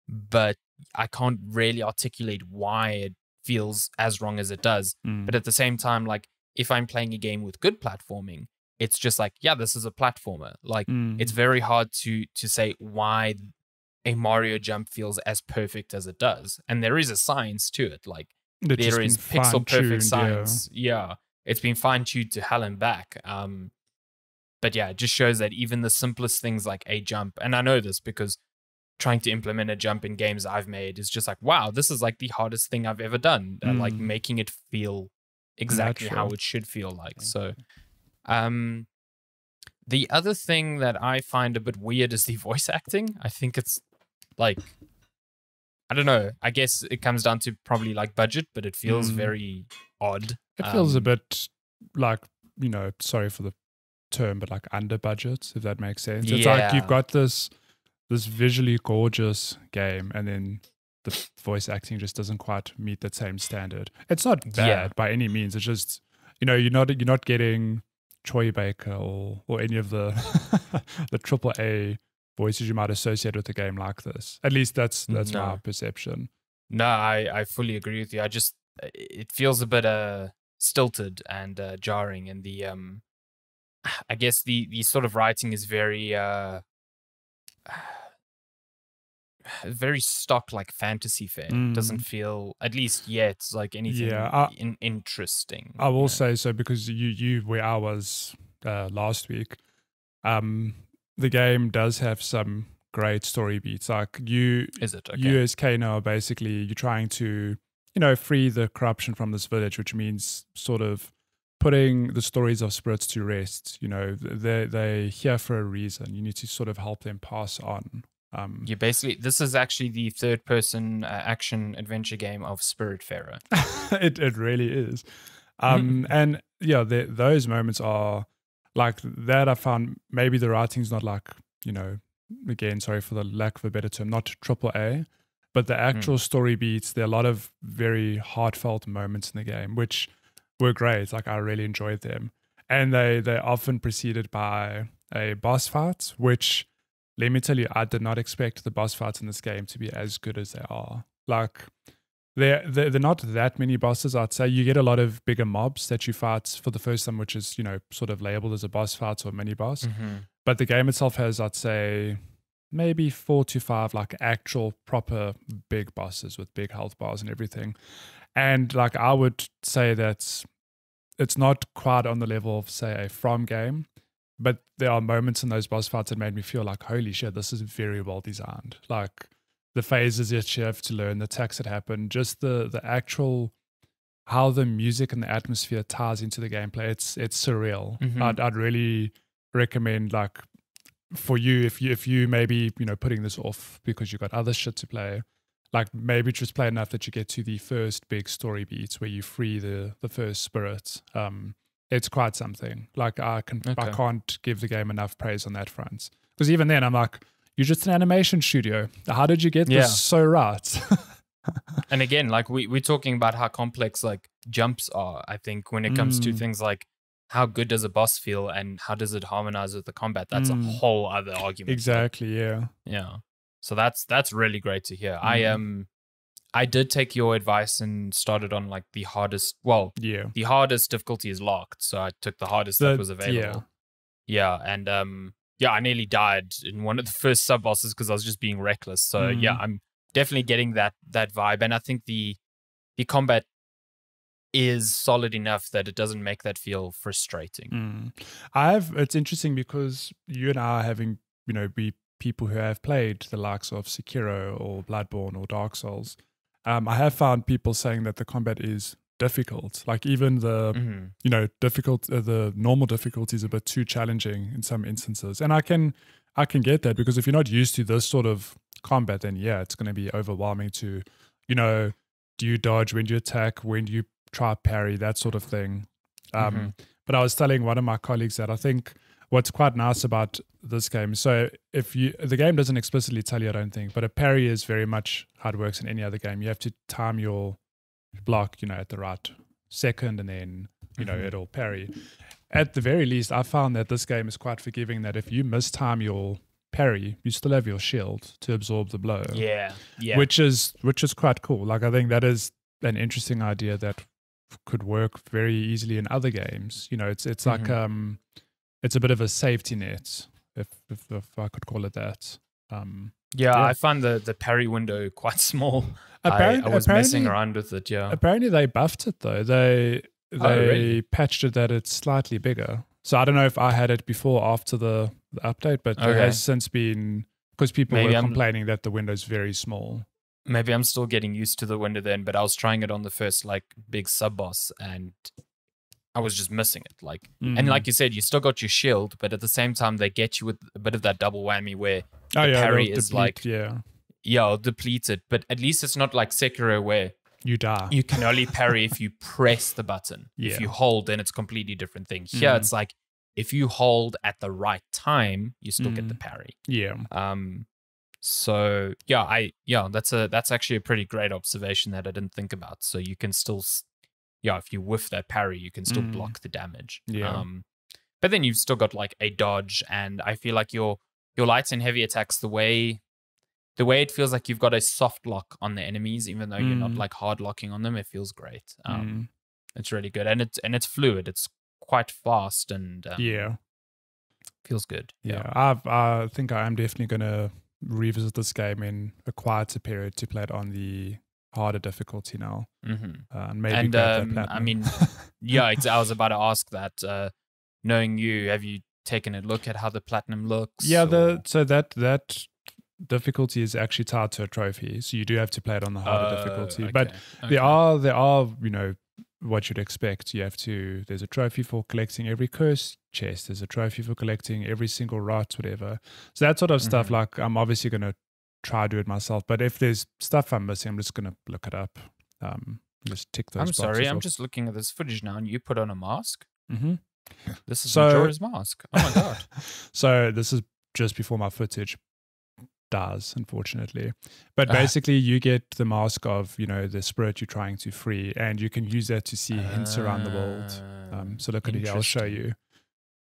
but I can't really articulate why it feels as wrong as it does. But at the same time, like, if I'm playing a game with good platforming, it's just like, yeah, this is a platformer. Like, it's very hard to say why a Mario jump feels as perfect as it does. And there is a science to it. Like, there is pixel perfect science. Yeah. It's been fine-tuned to hell and back. But yeah, it just shows that even the simplest things like a jump, and I know this because trying to implement a jump in games I've made is just like, wow, this is like the hardest thing I've ever done. Like making it feel exactly how it should feel like. So the other thing that I find a bit weird is the voice acting. I think it's like, I don't know, I guess it comes down to probably like budget, but it feels very odd. It feels a bit like, sorry for the term, but like under budget, if that makes sense. It's like you've got this visually gorgeous game, and then the voice acting just doesn't quite meet that same standard. It's not bad by any means. It's just, you're not getting Troy Baker or any of the the AAA voices you might associate with a game like this. At least that's my perception. No, I fully agree with you. It feels a bit stilted and jarring, and the I guess the sort of writing is very very stock, like fantasy fair. Doesn't feel, at least yet, like anything interesting. I will say so, because you where I was last week, the game does have some great story beats. Like you as Kano are basically, you're trying to free the corruption from this village, which means sort of putting the stories of spirits to rest. They're here for a reason. You need to sort of help them pass on. You basically, this is actually the third-person action adventure game of Spiritfarer. It really is. And yeah, those moments are like that. I found maybe the writing's not like, again, sorry for the lack of a better term, not AAA, but the actual story beats. There are a lot of very heartfelt moments in the game, which were great. Like, I really enjoyed them. And they're often preceded by a boss fight, which, let me tell you, I did not expect the boss fights in this game to be as good as they are. Like, they're not that many bosses, I'd say. You get a lot of bigger mobs that you fight for the first time, which is, sort of labeled as a boss fight or mini boss. But the game itself has, I'd say, maybe 4 to 5 like actual proper big bosses with big health bars and everything. And like, I would say that it's not quite on the level of, say, a From game, but there are moments in those boss fights that made me feel like, holy shit, this is very well designed. Like, the phases that you have to learn, the attacks that happen, just the actual, how the music and the atmosphere ties into the gameplay. It's surreal. I'd really recommend, like, for you, if you maybe, putting this off because you got other shit to play, like maybe just play enough that you get to the first big story beats where you free the first spirit. It's quite something. Like I can't give the game enough praise on that front, because even then I'm like, you're just an animation studio. How did you get this so right? And again, like we're talking about how complex like jumps are. I think when it comes to things like how good does a boss feel and how does it harmonize with the combat, that's a whole other argument. Exactly. Yeah. So that's really great to hear. I did take your advice and started on like the hardest. Well, the hardest difficulty is locked, so I took the hardest that was available. And I nearly died in one of the first sub bosses because I was just being reckless. So I'm definitely getting that vibe, and I think the combat is solid enough that it doesn't make that feel frustrating. It's interesting because you and I are having, be people who have played the likes of Sekiro or Bloodborne or Dark Souls. I have found people saying that the combat is difficult. Like even the, the normal difficulty is a bit too challenging in some instances. And I can get that, because if you're not used to this sort of combat, then it's going to be overwhelming to, do you dodge, when do you attack, when do you try parry, that sort of thing. But I was telling one of my colleagues that I think what's quite nice about this game, so the game doesn't explicitly tell you, I don't think, but a parry is very much how it works in any other game. You have to time your block, at the right second, and then, it'll parry. At the very least, I found that this game is quite forgiving, that if you mistime your parry, you still have your shield to absorb the blow. Which is quite cool. Like I think that is an interesting idea that could work very easily in other games. It's like it's a bit of a safety net, if I could call it that. I find the parry window quite small. I was messing around with it. Apparently they buffed it though. They really patched it that it's slightly bigger. So I don't know if I had it before or after the update, but it has since been, because people were complaining that the window's very small. Maybe I'm still getting used to the window then, but I was trying it on the first like big sub boss and I was just missing it. Like, and like you said, you still got your shield, but at the same time they get you with a bit of that double whammy where the parry is it'll deplete it. But at least it's not like Sekiro where you die. You can only parry if you press the button. If you hold, then it's a completely different thing. Here it's like if you hold at the right time, you still get the parry. So that's actually a pretty great observation that I didn't think about. So you can still, if you whiff that parry, you can still block the damage. But then you've still got like a dodge, and I feel like your light and heavy attacks, the way it feels like you've got a soft lock on the enemies, even though you're not like hard locking on them, it feels great. It's really good, and it's fluid. It's quite fast and feels good. I think I am definitely gonna revisit this game in a quieter period to play it on the harder difficulty now. And maybe I mean, I was about to ask that. Knowing you, have you taken a look at how the platinum looks? So that difficulty is actually tied to a trophy, so you do have to play it on the harder difficulty. But there are what you'd expect. There's a trophy for collecting every curse chest, there's a trophy for collecting every single rot, whatever. So that sort of stuff, like I'm obviously going to try to do it myself, but if there's stuff I'm missing, I'm just going to look it up. Just tick those boxes. I'm sorry, I'm just looking at this footage now, and you put on a mask? This is Majora's Mask. Oh my god. So this is just before my footage does, unfortunately. But basically you get the mask of, the spirit you're trying to free, and you can use that to see hints around the world. So look at it here, I'll show you.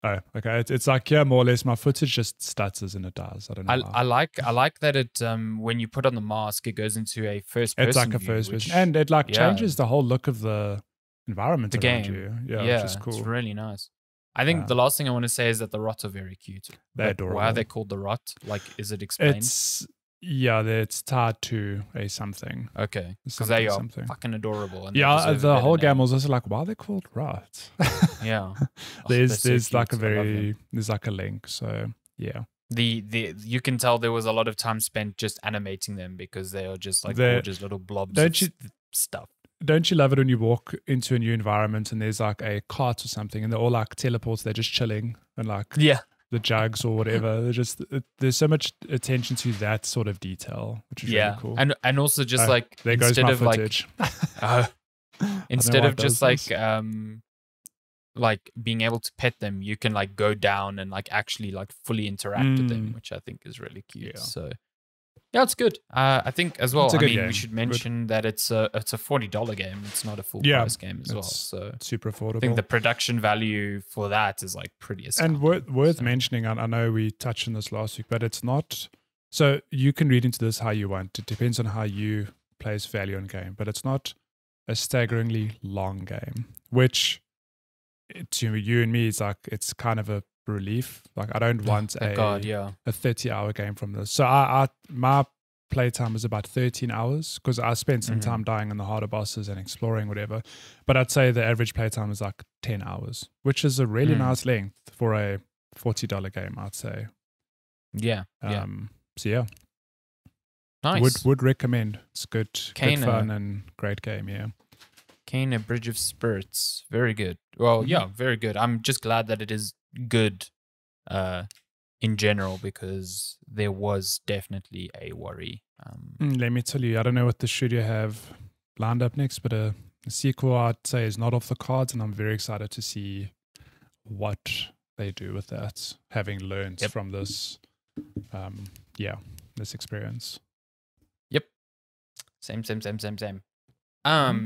Oh, okay. It's like, more or less my footage just stutters and it does. I don't know. I like that it when you put on the mask, it goes into a first person. It's like a first person. And it changes the whole look of the environment, the game. You. Which is cool. It's really nice. I think the last thing I want to say is that the rot are very cute. They're adorable. Why are they called the rot? Like, is it explained? It's tied to a something. Okay. Because they are fucking adorable. And the whole game was also like, why are they called rot? There's like there's like a link. So you can tell there was a lot of time spent just animating them, because they are just like gorgeous little blobs of stuff. Don't you love it when you walk into a new environment and there's like a cart or something and they're all like teleports, they're just chilling and like the jugs or whatever. There's so much attention to that sort of detail, which is really cool. And also just like there goes instead my of footage. instead of just like being able to pet them, you can like go down and like actually like fully interact with them, which I think is really cute. So yeah, it's good. I think as well. I mean, we should mention that it's a $40 game. It's not a full price game as well. So super affordable. I think the production value for that is like pretty astounding. And worth mentioning. I know we touched on this last week, but it's not. So you can read into this how you want. It depends on how you place value on game, but it's not a staggeringly long game, which to you and me is like it's kind of a relief. Like I don't want a 30-hour game from this. So my playtime is about 13 hours because I spent some time dying in the harder bosses and exploring whatever. But I'd say the average playtime is like 10 hours, which is a really nice length for a $40 game, I'd say. Yeah. So yeah. Nice. Would recommend. It's good fun and great game, yeah. Kane, A Bridge of Spirits. Very good. Well, yeah, very good. I'm just glad that it is good in general because there was definitely a worry. Let me tell you, I don't know what the studio have lined up next, but a sequel I'd say is not off the cards, and I'm very excited to see what they do with that, having learned from this, this experience. Yep. Same.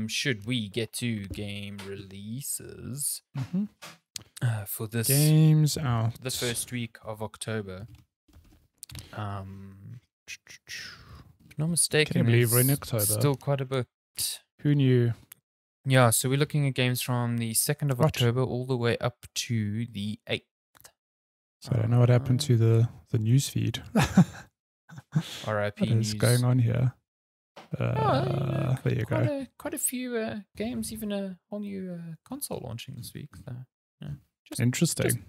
Should we get to game releases for this games out the first week of October? If not mistaken, can't believe we're in October. Still quite a bit. Who knew? Yeah, so we're looking at games from the 2nd of October all the way up to the 8th. So I don't know what happened to the news feed. RIP What is going on here? There you go. Quite a few games, even a whole new console launching this week. So, just interesting.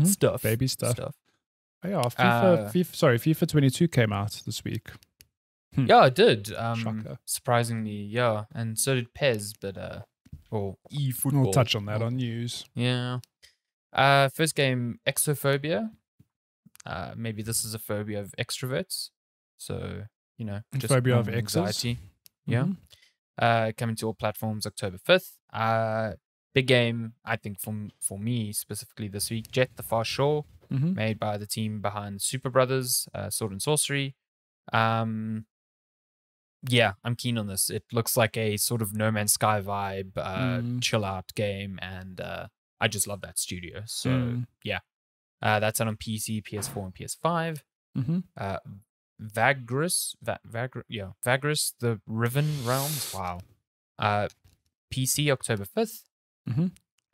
Stuff. Baby stuff. Oh, yeah, FIFA 22 came out this week. Yeah, it did. Shocker. Surprisingly, yeah. And so did PES, but or eFootball. We'll touch on that on news. Yeah. First game, Exophobia. Maybe this is a phobia of extroverts. So, just phobia of anxiety. Yeah. Coming to all platforms October 5th. Big game, I think, for me specifically this week. Jet the Far Shore, made by the team behind Super Brothers, Sword and Sorcery. Yeah, I'm keen on this. It looks like a sort of No Man's Sky vibe, chill out game, and I just love that studio. So yeah, that's out on PC, PS4, and PS5. Vagris, the Riven Realms. Wow. PC October 5th.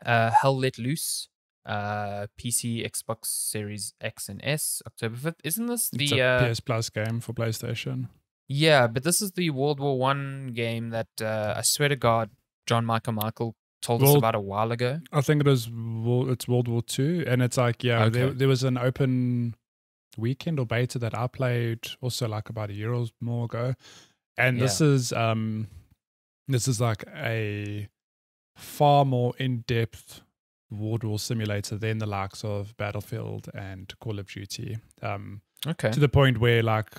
Hell Let Loose. PC, Xbox Series X and S, October 5th. Isn't this the PS Plus game for PlayStation? Yeah, but this is the World War I game that I swear to God, John Michael told us about a while ago. I think it's World War II, and it's like there was an open weekend or beta that I played also like about a year or more ago, and this is like a far more in-depth World War simulator than the likes of Battlefield and Call of Duty. To the point where like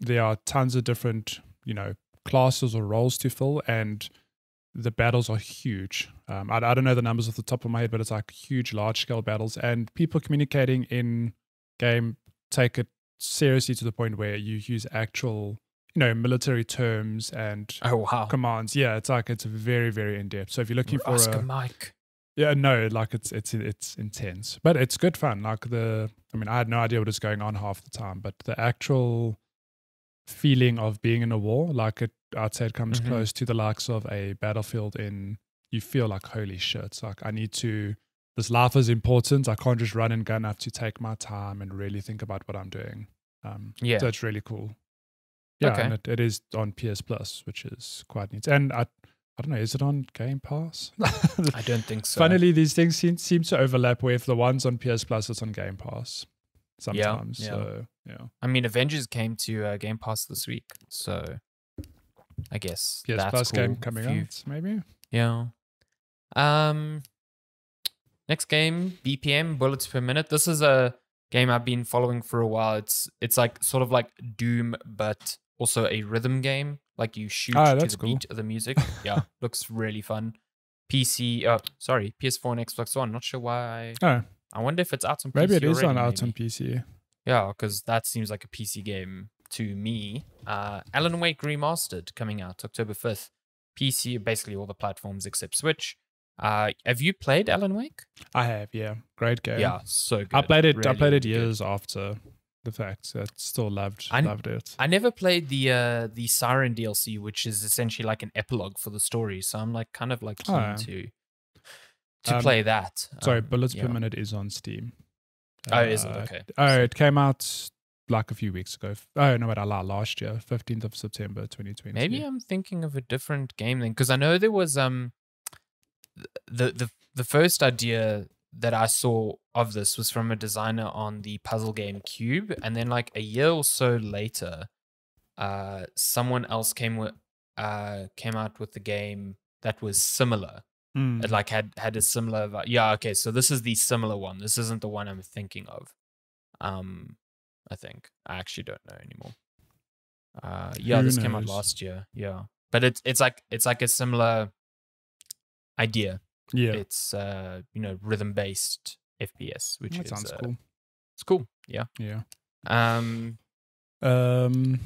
there are tons of different, classes or roles to fill, and the battles are huge. I don't know the numbers off the top of my head, but it's like huge, large-scale battles, and people communicating in game take it seriously to the point where you use actual, military terms and commands. Yeah, it's very, very in-depth. So if you're looking for a Mike. Yeah, no, like it's intense, but it's good fun. Like I had no idea what was going on half the time, but the actual feeling of being in a war, I'd say it comes close to the likes of a Battlefield you feel like, holy shit, it's like this life is important. I can't just run and gun. I have to take my time and really think about what I'm doing. So it's really cool. Yeah, and it is on PS Plus, which is quite neat. And I don't know, is it on Game Pass? I don't think so. Funnily, these things seem to overlap, where if the one's on PS Plus, it's on Game Pass sometimes. Yeah. So, yeah. I mean, Avengers came to Game Pass this week, so I guess PS that's Plus cool game coming out, maybe? Yeah. Next game, BPM, Bullets Per Minute. This is a game I've been following for a while. It's like sort of like Doom, but also a rhythm game. Like you shoot to the beat of the music. Yeah, looks really fun. PS4 and Xbox One. Not sure why. I wonder if it's out on PC maybe it is already, out on PC. Yeah, because that seems like a PC game to me. Alan Wake Remastered coming out October 5th. PC, basically all the platforms except Switch. Have you played Alan Wake? I have, yeah. Great game. Yeah, so good. I played it. Really, I played it really years after the fact. I still loved it. I never played the Siren DLC, which is essentially like an epilogue for the story. So I'm like kind of like keen to play that. Sorry, Bullets Per Minute is on Steam. Is it? Okay. It came out like a few weeks ago. Oh no, I lied. Last year, 15th of September, 2020. Maybe I'm thinking of a different game then, because I know there was the first idea that I saw of this was from a designer on the puzzle game Cube, and then like a year or so later, someone else came out with the game that was similar. It like had a similar okay, so this is the similar one. This isn't the one I'm thinking of. I think I actually don't know anymore. This came out last year. Yeah, but it's like a similar idea. Yeah, it's rhythm based FPS, which sounds cool. It's cool. Yeah.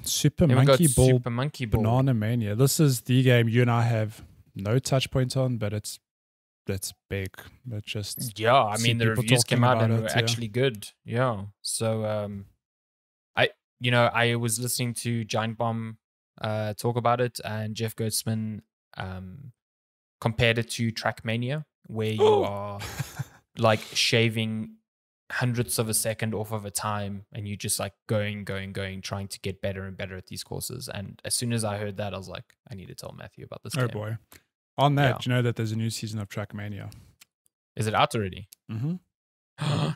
Super Monkey Ball Banana Mania. This is the game you and I have no touch point on, but it's big. But just I mean the reviews came out and were actually good. Yeah. So I was listening to Giant Bomb talk about it, and Jeff Gertzman compared it to Trackmania, where you are like shaving hundredths of a second off of a time, and you just like going, trying to get better and better at these courses. And as soon as I heard that, I was like, I need to tell Matthew about this game. Oh boy. On that, do you know that there's a new season of Trackmania? Is it out already? Mm-hmm.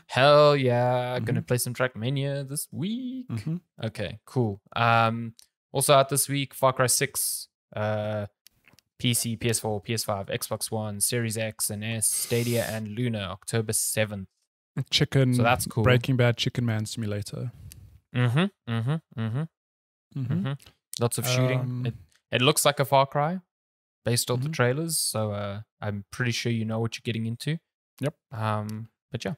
Hell yeah. Gonna play some Trackmania this week. Okay, cool. Also out this week, Far Cry 6, PC, PS4, PS5, Xbox One, Series X and S, Stadia, and Luna, October 7th. So that's cool. Breaking Bad Chicken Man Simulator. Lots of shooting. It looks like a Far Cry based off the trailers, so I'm pretty sure you know what you're getting into. Yep. But yeah.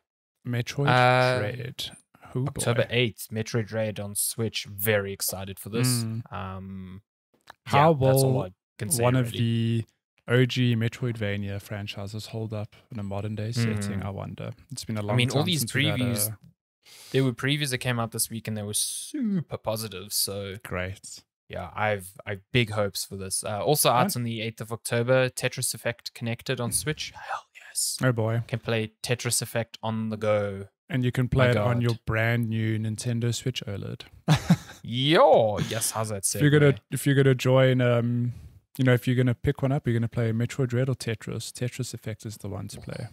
Metroid Dread. October 8th, Metroid Dread on Switch. Very excited for this. How will one of the OG Metroidvania franchises hold up in a modern day setting? I wonder. It's been a long time. All these previews, there were previews that came out this week and they were super positive. So great. Yeah, I've big hopes for this. Also out on the 8th of October, Tetris Effect Connected on Switch. Hell yes. Oh boy. Can play Tetris Effect on the go. And you can play it on your brand new Nintendo Switch OLED. Yes, how's that say? If you're gonna join if you're gonna pick one up, you're gonna play Metroid Dread or Tetris. Tetris Effect is the one to play.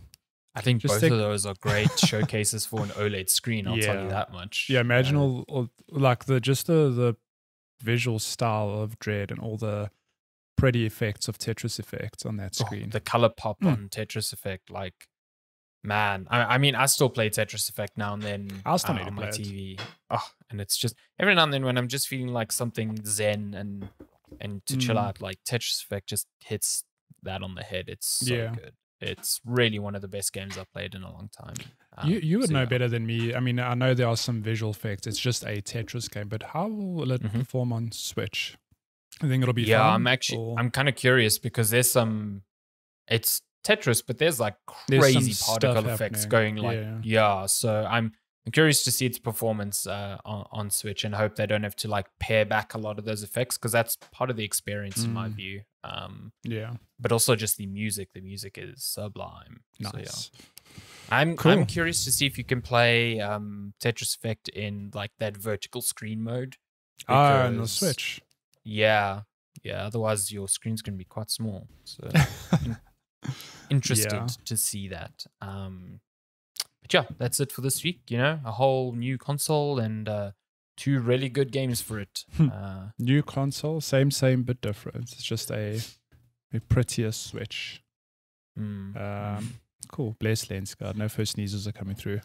I think both of those are great showcases for an OLED screen, I'll tell you that much. Yeah, imagine all like the visual style of Dread and all the pretty effects of Tetris Effect on that screen. The color pop on Tetris Effect, like, man. I mean, I still play Tetris Effect now and then on my TV. And it's just every now and then when I'm just feeling like something zen and to chill out, like Tetris Effect just hits that on the head. It's so good. It's really one of the best games I've played in a long time. You would know better than me. I mean, I know there are some visual effects. It's just a Tetris game, but how will it perform on Switch? I think it'll be fun. I'm kind of curious because there's it's Tetris, but there's like crazy particle effects going so I'm curious to see its performance on Switch, and hope they don't have to like pare back a lot of those effects, because that's part of the experience in my view. But also just the music is sublime. Nice. So, I'm curious to see if you can play Tetris Effect in like that vertical screen mode. On the Switch. Yeah. Otherwise, your screen's going to be quite small. So, interested to see that. But yeah, that's it for this week. A whole new console and 2 really good games for it. New console, same but different. It's just a prettier Switch. Cool. Bless Lensguard. No first sneezes are coming through.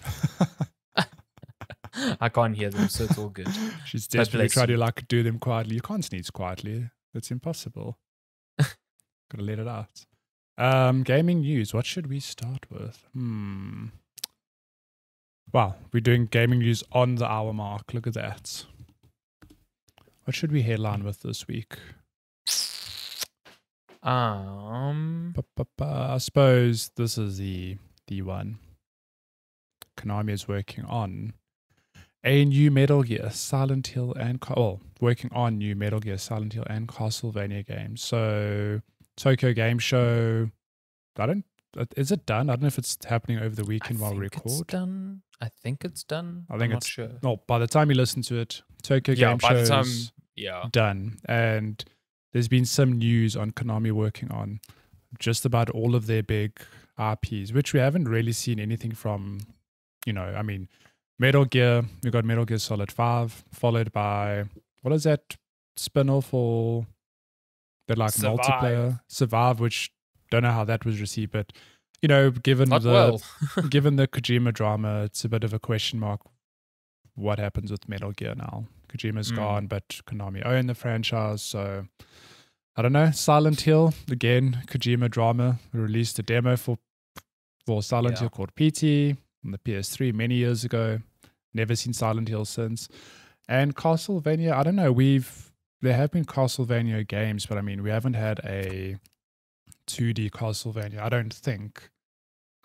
I can't hear them, so it's all good. She's desperately trying to like do them quietly. You can't sneeze quietly. It's impossible. Gotta let it out. Gaming news. What should we start with? Wow, we're doing gaming news on the hour mark. Look at that. What should we headline with this week? I suppose this is the one. Konami is working on a new Metal Gear, Silent Hill, and working on new Metal Gear, Silent Hill, and Castlevania games. So Tokyo Game Show. Is it done? I don't know if it's happening over the weekend while we record. It's done. I think it's done. I'm not sure. No, by the time you listen to it, Tokyo Game Show is done. And there's been some news on Konami working on just about all of their big IPs, which we haven't really seen anything from. I mean, Metal Gear, we got Metal Gear Solid 5, followed by, what is that spin-off or the like multiplayer? Survive, which don't know how that was received, but given the Kojima drama, it's a bit of a question mark what happens with Metal Gear now. Kojima's gone, but Konami own the franchise, so I don't know. Silent Hill, again, Kojima drama. We released a demo for Silent Hill called PT on the PS3 many years ago. Never seen Silent Hill since. And Castlevania, I don't know. There have been Castlevania games, but I mean, we haven't had a 2D Castlevania, I don't think,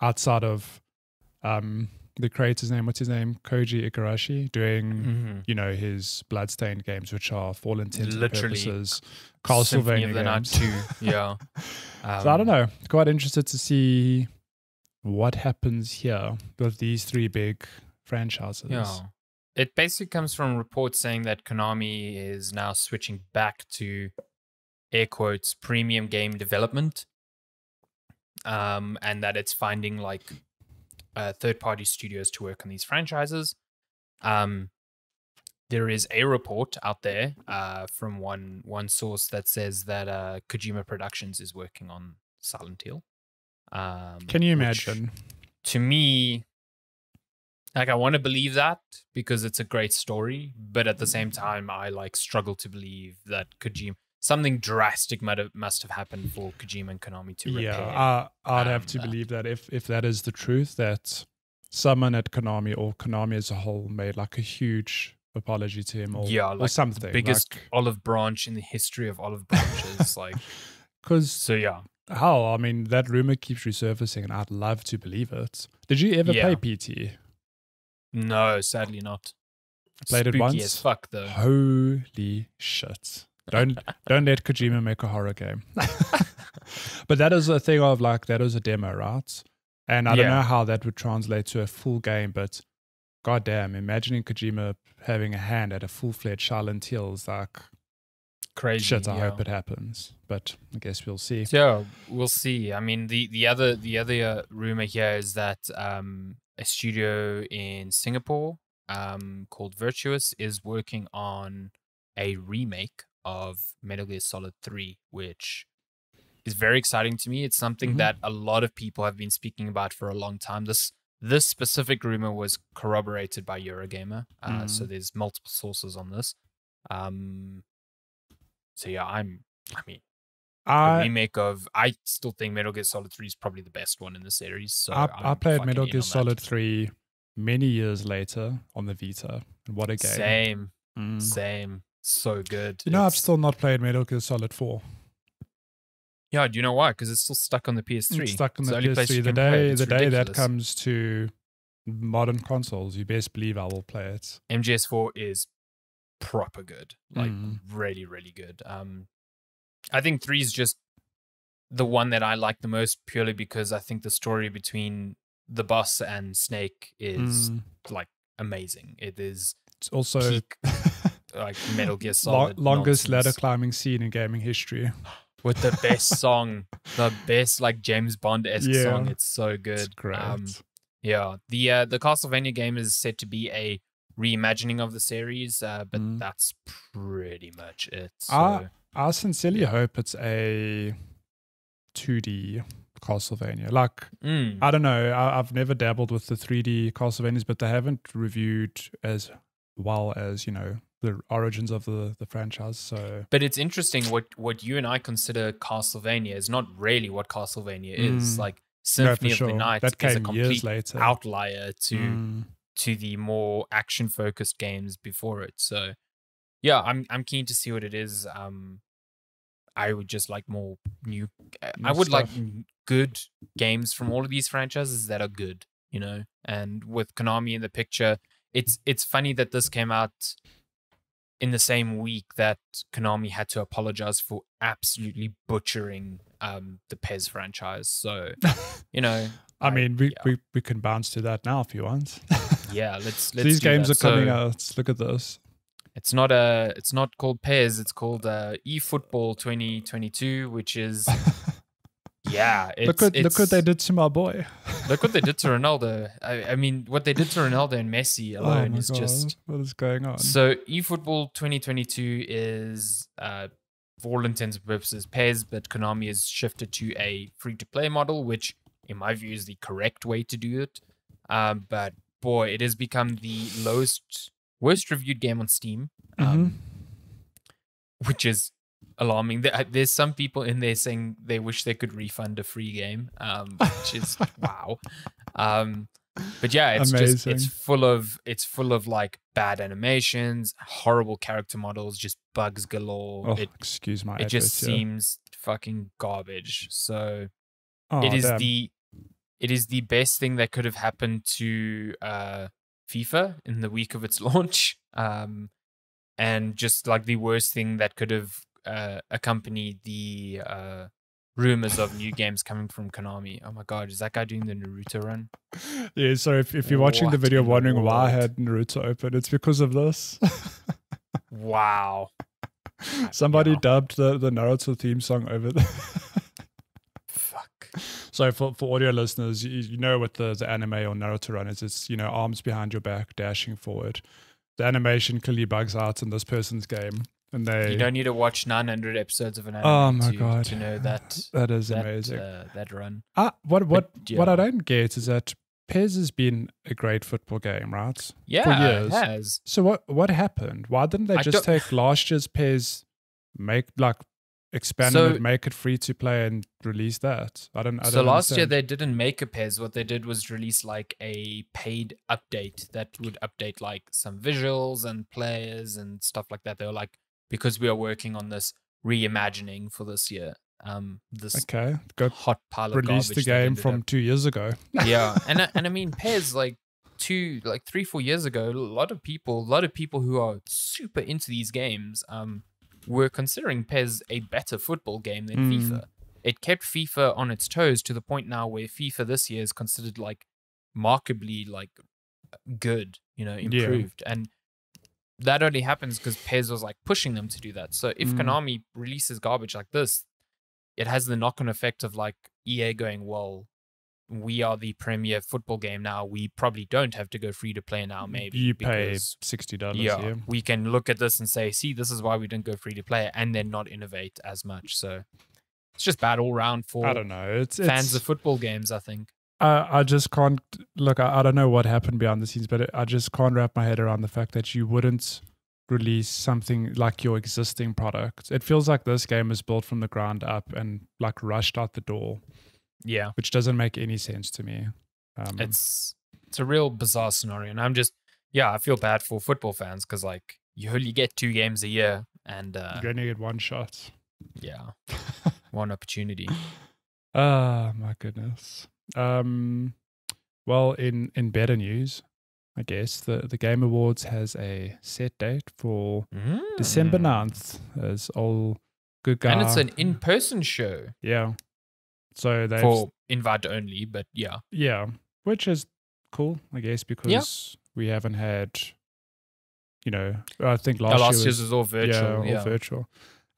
outside of the creator's name, what's his name? Koji Igarashi, doing, his Bloodstained games, which are, for all intents and purposes, Castlevania games. Yeah. So I don't know. Quite interested to see what happens here with these three big franchises. Yeah. It basically comes from reports saying that Konami is now switching back to, air quotes, premium game development. And that it's finding like third-party studios to work on these franchises. There is a report out there from one source that says that Kojima Productions is working on Silent Hill. Can you imagine? To me, like, I want to believe that because it's a great story, but at the same time, I struggle to believe that something drastic must have happened for Kojima and Konami to repair. Yeah, I'd have to believe that if that is the truth, that someone at Konami or Konami as a whole made like a huge apology to him or something. The biggest olive branch in the history of olive branches. How? I mean, that rumor keeps resurfacing and I'd love to believe it. Did you ever play PT? No, sadly not. Played it once? As fuck, though. Holy shit. Don't let Kojima make a horror game. But that is a thing of that was a demo, right? And I don't know how that would translate to a full game, but goddamn, imagining Kojima having a hand at a full-fledged Silent Hill is crazy. Shit, I hope it happens. But I guess we'll see. Yeah, we'll see. I mean, the other rumor here is that a studio in Singapore called Virtuous is working on a remake of Metal Gear Solid 3, which is very exciting to me. It's something that a lot of people have been speaking about for a long time. This specific rumor was corroborated by Eurogamer, so there's multiple sources on this. So yeah, a remake of. I still think Metal Gear Solid 3 is probably the best one in the series. So I played Metal Gear Solid 3 many years later on the Vita. And what a game! Same. So good. I've still not played Metal Gear Solid 4. Yeah, do you know why? Because it's still stuck on the PS3. It's stuck on the PS3. The day that comes to modern consoles, you best believe I will play it. MGS4 is proper good. Really, really good. I think 3 is just the one that I like the most purely because I think the story between the boss and Snake is amazing. It's also peak, Metal Gear Solid longest nonsense. ladder climbing scene in gaming history. With the best song, the best James Bond-esque song. It's so good. It's great. The Castlevania game is said to be a reimagining of the series, but that's pretty much it. So. I sincerely hope it's a 2D Castlevania. Like, I don't know. I've never dabbled with the 3D Castlevanias, but they haven't reviewed as well as, you know, the origins of the franchise. So, but it's interesting what you and I consider Castlevania is not really what Castlevania is. Like Symphony of the Night that is a came complete years later. outlier to the more action focused games before it. So yeah, I'm keen to see what it is. I would just like more new. I would like good games from all of these franchises that are good, you know. And with Konami in the picture, it's funny that this came out in the same week that Konami had to apologize for absolutely butchering the PES franchise. So, you know, I mean, we can bounce to that now if you want. Yeah, let's. So these games are coming out. Look at this. It's not called PES. It's called eFootball 2022, which is look what they did to my boy. Look what they did to Ronaldo. I mean, what they did to Ronaldo and Messi alone is just what is going on. So eFootball 2022 is for all intents and purposes PES, but Konami has shifted to a free-to-play model, which in my view is the correct way to do it. But boy, it has become the worst reviewed game on Steam, which is alarming. There's some people in there saying they wish they could refund a free game, which is wow. But yeah, it's amazing. It's full of like bad animations, horrible character models, just bugs galore. Oh, excuse my. It just seems fucking garbage. So it is the best thing that could have happened to FIFA in the week of its launch, and just like the worst thing that could have accompanied the rumors of new games coming from Konami. Oh my god, is that guy doing the Naruto run? Yeah, so if you're watching the video wondering why I had Naruto open, it's because of this. Wow. Somebody dubbed the Naruto theme song over there. Fuck. So for audio listeners, you know what the anime or Naruto run is. It's, you know, arms behind your back, dashing forward. The animation clearly bugs out in this person's game. And you don't need to watch 900 episodes of an anime to know that is amazing. That run. What I don't get is that PES has been a great football game, right? Yeah, for years. It has. So what happened? Why didn't they just take last year's PES, expand it, make it free to play, and release that? I don't. So last year they didn't make a PES. What they did was release like a paid update that would update like some visuals and players and stuff like that. They were like, because we are working on this reimagining for this year. This hot pile of released the game from 2 years ago. Yeah, and I mean PES like 3-4 years ago, a lot of people who are super into these games were considering PES a better football game than FIFA. It kept FIFA on its toes to the point now where FIFA this year is considered like markedly like good, you know, improved. And that only happens because PES was like pushing them to do that. So if Konami releases garbage like this, it has the knock-on effect of like EA going, well, we are the premier football game now. We probably don't have to go free to play now, maybe. You pay $60. Yeah, we can look at this and say, see, this is why we didn't go free to play, and then not innovate as much. So it's just bad all round for I don't know. fans of football games, I think. I just can't look. I don't know what happened behind the scenes, but I just can't wrap my head around the fact that you wouldn't release something like your existing product. It feels like this game is built from the ground up and like rushed out the door. Yeah, which doesn't make any sense to me. It's a real bizarre scenario, and I feel bad for football fans because like you only get 2 games a year, and you only get one shot. Yeah, one opportunity. Oh my goodness. Well, in better news, I guess the Game Awards has a set date for December 9th, as all good guy. And it's an in-person show. Yeah. So they for invite only, but yeah, which is cool, I guess, because we haven't had, you know, I think last year's was all virtual. Yeah, all virtual.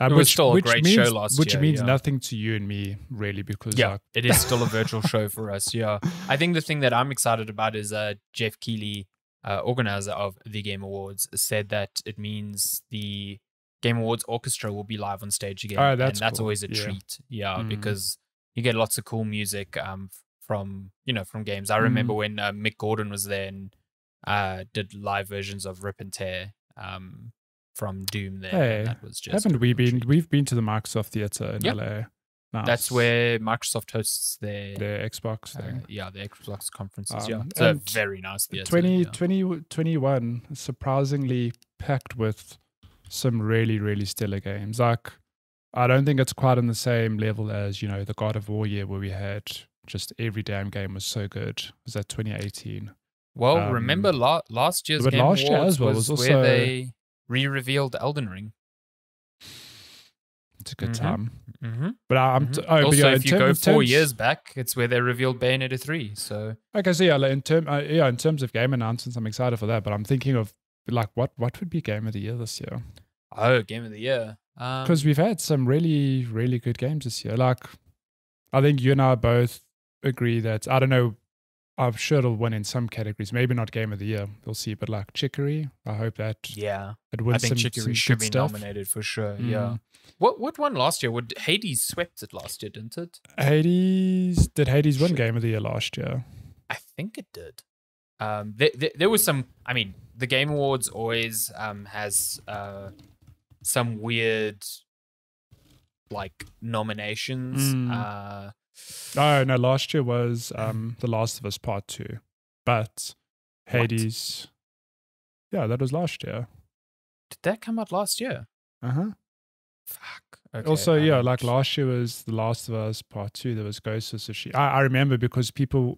It was still a great show last year. Which means nothing to you and me, really, because it is still a virtual show for us. Yeah, I think the thing that I'm excited about is Jeff Keighley, organizer of the Game Awards, said that it means the Game Awards orchestra will be live on stage again. Oh, that's cool. Always a treat. Yeah, because you get lots of cool music from games. I remember when Mick Gordon was there and did live versions of Rip and Tear from Doom there. Hey, and that was just haven't we been? We've been to the Microsoft Theater in Yep. LA. Nice. That's where Microsoft hosts their Xbox thing. the Xbox conferences. It's and a very nice theater. 2021 surprisingly packed with some really, really stellar games. Like, I don't think it's quite on the same level as, the God of War year where we had just every damn game was so good. Was that 2018? Well, remember last year's Game last year Awards as well was was where also, they re-revealed Elden Ring. It's a good time. Mm-hmm. But also, if you go 4 years back, it's where they revealed Bayonetta 3. So okay, so yeah, like in terms of game announcements, I'm excited for that. But I'm thinking of like what would be Game of the Year this year? Oh, Game of the Year. Because we've had some really, really good games this year. Like, I think you and I both agree that, I don't know, I'm sure it'll win in some categories. Maybe not Game of the Year. We'll see. But like Chicory, I hope that it wins. I think Chicory should be nominated for sure. Yeah. What won last year? Hades swept it last year, didn't it? Did Hades win Game of the Year last year? I think it did. There was some. I mean, the Game Awards always has some weird like nominations. No, last year was The Last of Us Part 2. But Hades, yeah, that was last year. Did that come out last year? Fuck. Okay, also, like last year was The Last of Us Part 2. There was Ghost of Tsushima. I remember because a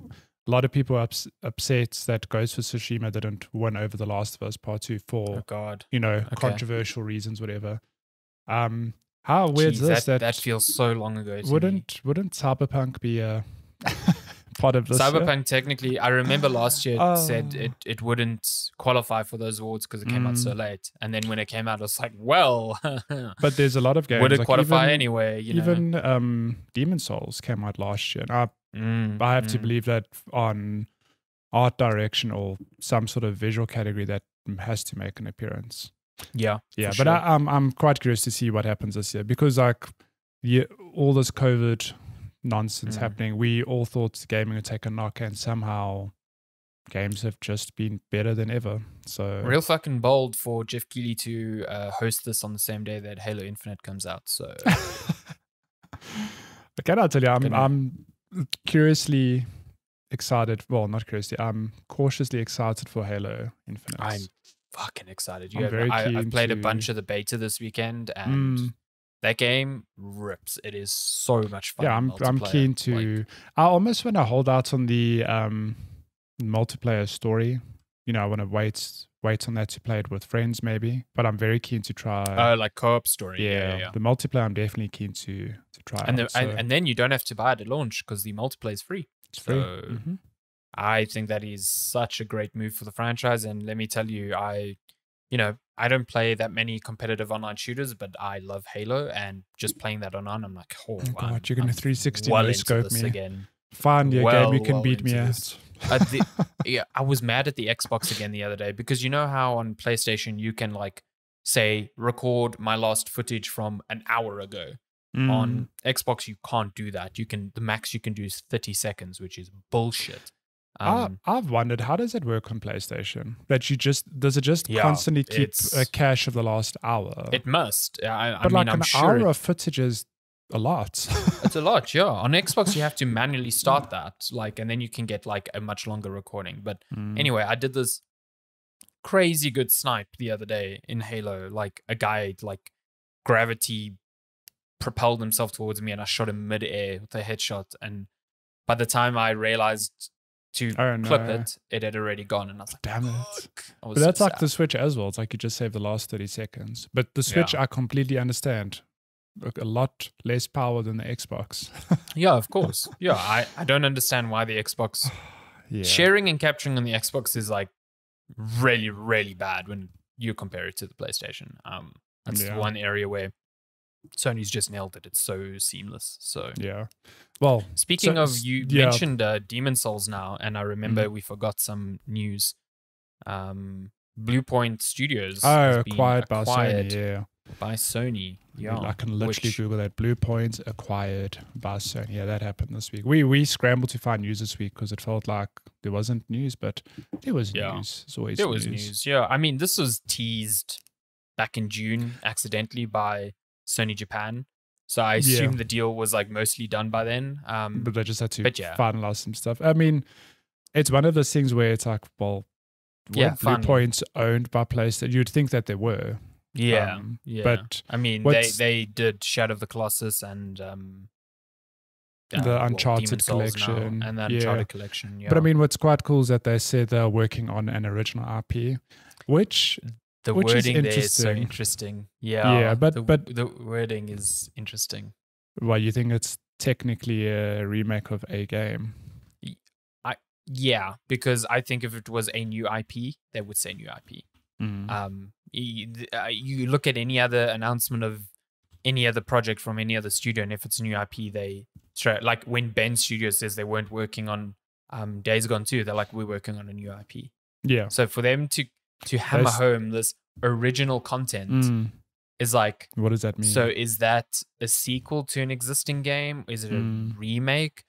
lot of people are upset that Ghost of Tsushima didn't win over The Last of Us Part 2 for, controversial reasons, whatever. How weird is this? That feels so long ago. Wouldn't Cyberpunk be a part of this? Cyberpunk technically, I remember last year it said it wouldn't qualify for those awards because it came out so late. And then when it came out, I was like, well, but there's a lot of games. Would it qualify anyway? Even Demon Souls came out last year. And I have to believe that on art direction or some sort of visual category that has to make an appearance. Yeah, but sure. I'm quite curious to see what happens this year because all this COVID nonsense happening, we all thought gaming would take a knock, and somehow games have just been better than ever. So real fucking bold for Jeff Keighley to host this on the same day that Halo Infinite comes out. So can I tell you, I'm curiously excited. Well, not curiously. I'm cautiously excited for Halo Infinite. I'm fucking excited. I've played a bunch of the beta this weekend, and that game rips. It is so much fun. Yeah, I'm keen to. I almost want to hold out on the multiplayer story. I want to wait on that to play it with friends, maybe. But I'm very keen to try. Like co-op story. Yeah. The multiplayer, I'm definitely keen to try. And then you don't have to buy it at launch because the multiplayer is free. It's free. I think that is such a great move for the franchise. And let me tell you, I don't play that many competitive online shooters, but I love Halo, and just playing that online, I'm like, oh God, you're going to 360 well scope me again. Find your game you can beat me at. I was mad at the Xbox again the other day because you know how on PlayStation you can say record my last footage from an hour ago. On Xbox you can't do that. The max you can do is 30 seconds, which is bullshit. I've wondered, how does it work on PlayStation? That does it just constantly keep a cache of the last hour? It must. I'm sure hour of footage is a lot. It's a lot, yeah. On Xbox, you have to manually start that, and then you can get a much longer recording. But anyway, I did this crazy good snipe the other day in Halo. A guy gravity propelled himself towards me, and I shot him mid-air with a headshot. And by the time I realized to clip it had already gone, and I was like, damn it. But that's like the Switch as well. It's like you just save the last 30 seconds. But the Switch, I completely understand. A lot less power than the Xbox. Yeah, of course. Yeah, I don't understand why the Xbox sharing and capturing on the Xbox is really, really bad when you compare it to the PlayStation. That's one area where Sony's just nailed it. It's so seamless. So yeah. Well, speaking of, you mentioned Demon Souls now, and I remember we forgot some news. Blue Point Studios acquired by Sony. By Sony. Yeah. I can literally Google that. Blue Point acquired by Sony. Yeah, that happened this week. We scrambled to find news this week because it felt like there wasn't news, but there was news. It's always there was news. Yeah. I mean, this was teased back in June accidentally by Sony Japan. So I assume the deal was like mostly done by then. But they just had to finalize some stuff. I mean, it's one of those things where it's like, well, Blue Point's owned by PlayStation. You'd think that they were. Yeah, But I mean, they did Shadow of the Colossus and the Uncharted collection and the Uncharted collection. Yeah. But I mean, what's quite cool is that they said they're working on an original IP, which the wording there is so interesting. Yeah, but the wording is interesting. Well, you think it's technically a remake of a game? Yeah, because I think if it was a new IP, they would say new IP. You look at any other announcement of any other project from any other studio, and if it's a new IP, they like when Ben Studio says they weren't working on Days Gone 2, they're like, we're working on a new IP. Yeah. So for them to hammer home this original content is like, what does that mean? So is that a sequel to an existing game? Is it a remake?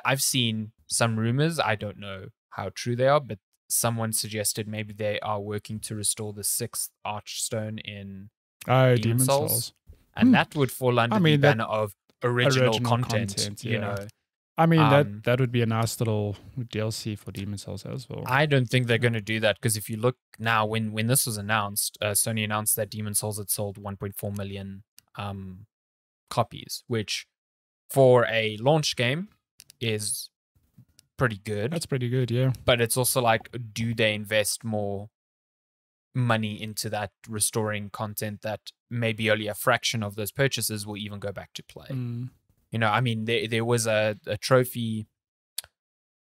I've seen some rumors. I don't know how true they are, but someone suggested maybe they are working to restore the 6th Archstone in Demon Souls. And that would fall under the banner of original content, you know. I mean, that would be a nice little DLC for Demon Souls as well. I don't think they're going to do that because if you look now, when this was announced, Sony announced that Demon Souls had sold 1.4 million copies, which for a launch game is pretty good. That's pretty good, yeah. But it's also like, do they invest more money into that restoring content that maybe only a fraction of those purchases will even go back to play? You know, I mean, there was a trophy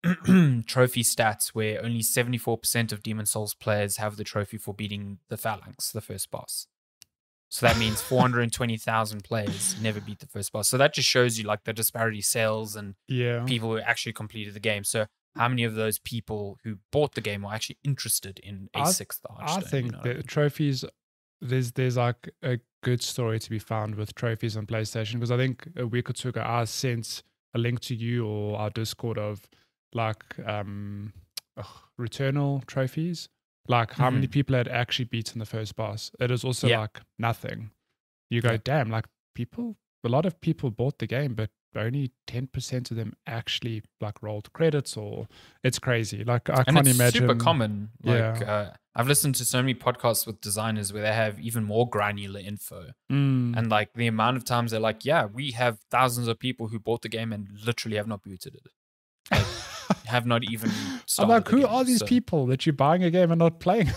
stats where only 74% of Demon Souls players have the trophy for beating the Phalanx, the first boss. So that means 420,000 players never beat the first boss. So that just shows you like the disparity sales and people who actually completed the game. So how many of those people who bought the game are actually interested in a 6th Archstone? I think the trophies, there's like a good story to be found with trophies on PlayStation, because I think a week or two ago I sent a link to you or our Discord of like Returnal trophies. Like how many people had actually beaten the first boss. It is also like nothing. You go, damn, like a lot of people bought the game, but only 10% of them actually like rolled credits, or it's crazy. Like I can't imagine. It's super common. Like I've listened to so many podcasts with designers where they have even more granular info. And like the amount of times they're like, yeah, we have thousands of people who bought the game and literally have not booted it. Like, have not even started. I'm like, who are these people that you're buying a game and not playing?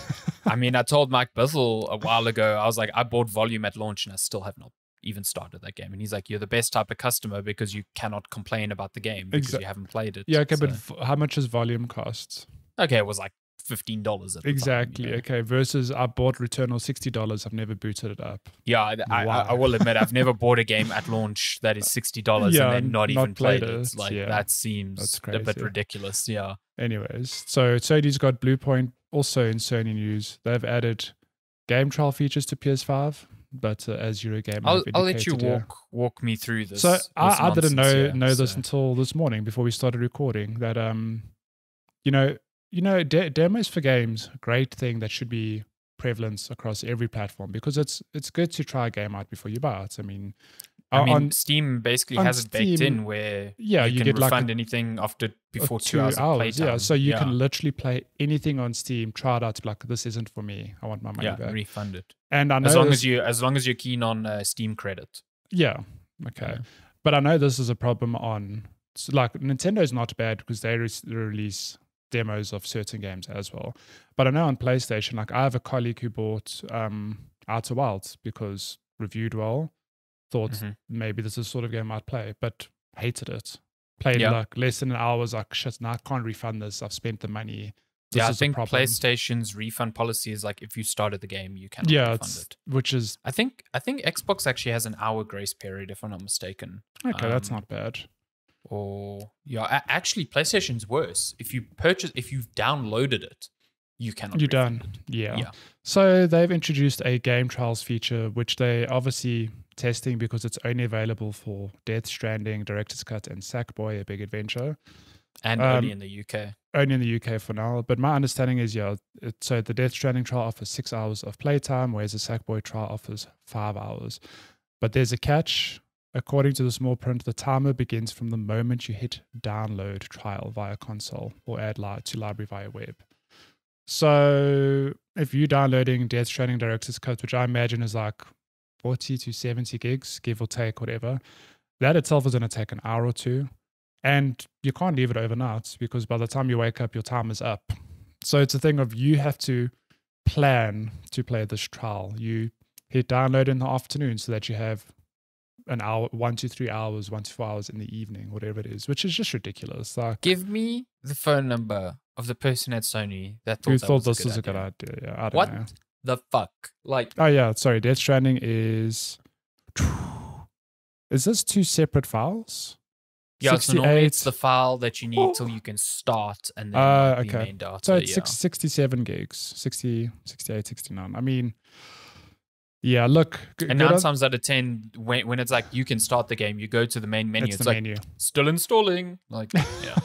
I mean, I told Mike Bizzle a while ago, I was like, I bought Volume at launch and I still have not even started that game. And he's like, you're the best type of customer because you cannot complain about the game because you haven't played it. Yeah, okay, but how much does Volume cost? Okay, it was like $15 at the time, you know? Okay, versus I bought Returnal $60. I've never booted it up. Yeah, I will admit I've never bought a game at launch that is $60 and then not even played it. Like that seems a bit ridiculous. Yeah. Anyways, so Sony's got Blue Point. Also in Sony news, they've added game trial features to PS5. But as Eurogamer, I'll let you walk me through this. So I didn't know this until this morning before we started recording. That demos for games, great thing that should be prevalent across every platform, because it's good to try a game out before you buy it. I mean, Steam basically has it baked in where you can refund anything before 2 hours of playtime. Yeah, so you can literally play anything on Steam, try it out, to be like, this isn't for me. I want my money back. Refund it. And I know as long as you're keen on Steam credit. Yeah. Okay. Yeah. But I know this is a problem on like Nintendo's not bad because they release demos of certain games as well. But I know on PlayStation, like I have a colleague who bought Outer Wilds because reviewed well, thought maybe this is the sort of game I'd play, but hated it. Played like less than an hour, was like, shit, now I can't refund this. I've spent the money. I think PlayStation's refund policy is like if you started the game, you cannot refund it. Which is I think Xbox actually has an hour grace period, if I'm not mistaken. Okay, that's not bad. Or actually PlayStation's worse. If you've downloaded it, you cannot. You're refund done. it. Yeah. So they've introduced a game trials feature, which they obviously testing because it's only available for Death Stranding, Director's Cut, and Sackboy: A Big Adventure. And only in the UK. Only in the UK for now. But my understanding is, so the Death Stranding trial offers 6 hours of playtime, whereas the Sackboy trial offers 5 hours. But there's a catch. According to the small print, the timer begins from the moment you hit download trial via console or add to library via web. So if you're downloading Death Stranding Director's Cut, which I imagine is like 40 to 70 gigs, give or take, whatever, that itself is going to take an hour or two. And you can't leave it overnight because by the time you wake up, your time is up. So it's a thing of you have to plan to play this trial. You hit download in the afternoon so that you have an hour, 1 to 3 hours, 1 to 4 hours in the evening, whatever it is, which is just ridiculous. Like, give me the phone number of the person at Sony that thought this was a good idea. Yeah, I don't know. What the fuck? Like, oh yeah, sorry. Death Stranding is this 2 separate files? Yeah, so normally it's the file that you need till you can start and then the main data. So it's 67 gigs, 60, 68, 69. I mean, yeah, look. And 9 times out of 10, when it's like you can start the game, you go to the main menu. It's like, still installing. Like, yeah.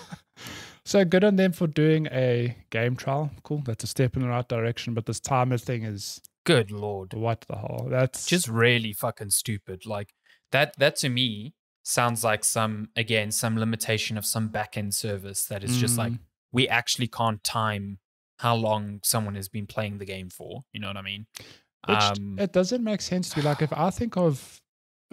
So good on them for doing a game trial. Cool. That's a step in the right direction. But this timer thing is... Good Lord. What the hell? That's... just really fucking stupid. Like, that to me sounds like some limitation of some back-end service that is just like, we actually can't time how long someone has been playing the game for. You know what I mean? Which it doesn't make sense to be like, if I think of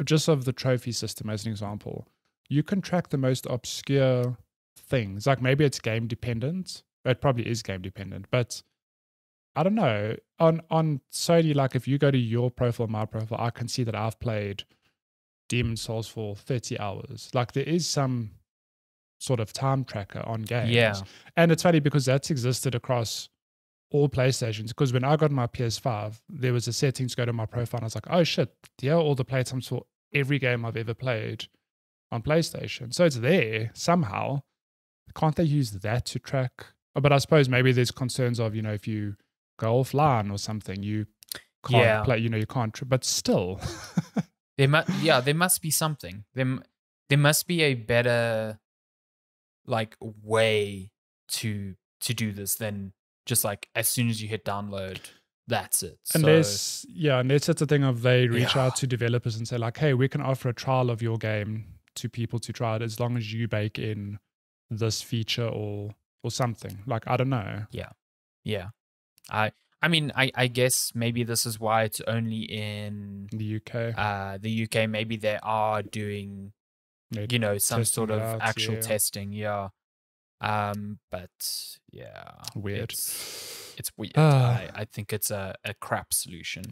just of the trophy system as an example, you can track the most obscure things. Like maybe it's game dependent. It probably is game dependent, but I don't know. On Sony, like if you go to your profile, my profile, I can see that I've played Demon's Souls for 30 hours. Like there is some sort of time tracker on games. Yeah. And it's funny because that's existed across all PlayStations. Because when I got my PS5, there was a setting to go to my profile and I was like, oh shit, here are all the playtimes for every game I've ever played on PlayStation. So it's there somehow. Can't they use that to track? But I suppose maybe there's concerns of, if you go offline or something, you can't play, you can't, but still. There must be something. There must be a better like way to do this than just like as soon as you hit download, that's it. Unless it's a thing of they reach out to developers and say like, hey, we can offer a trial of your game to people to try it as long as you bake in this feature or something. Like, I don't know. Yeah. I mean, I guess maybe this is why it's only in the UK. The UK, maybe they are doing, some sort of actual testing. Yeah. But yeah, weird. It's weird. I think it's a crap solution.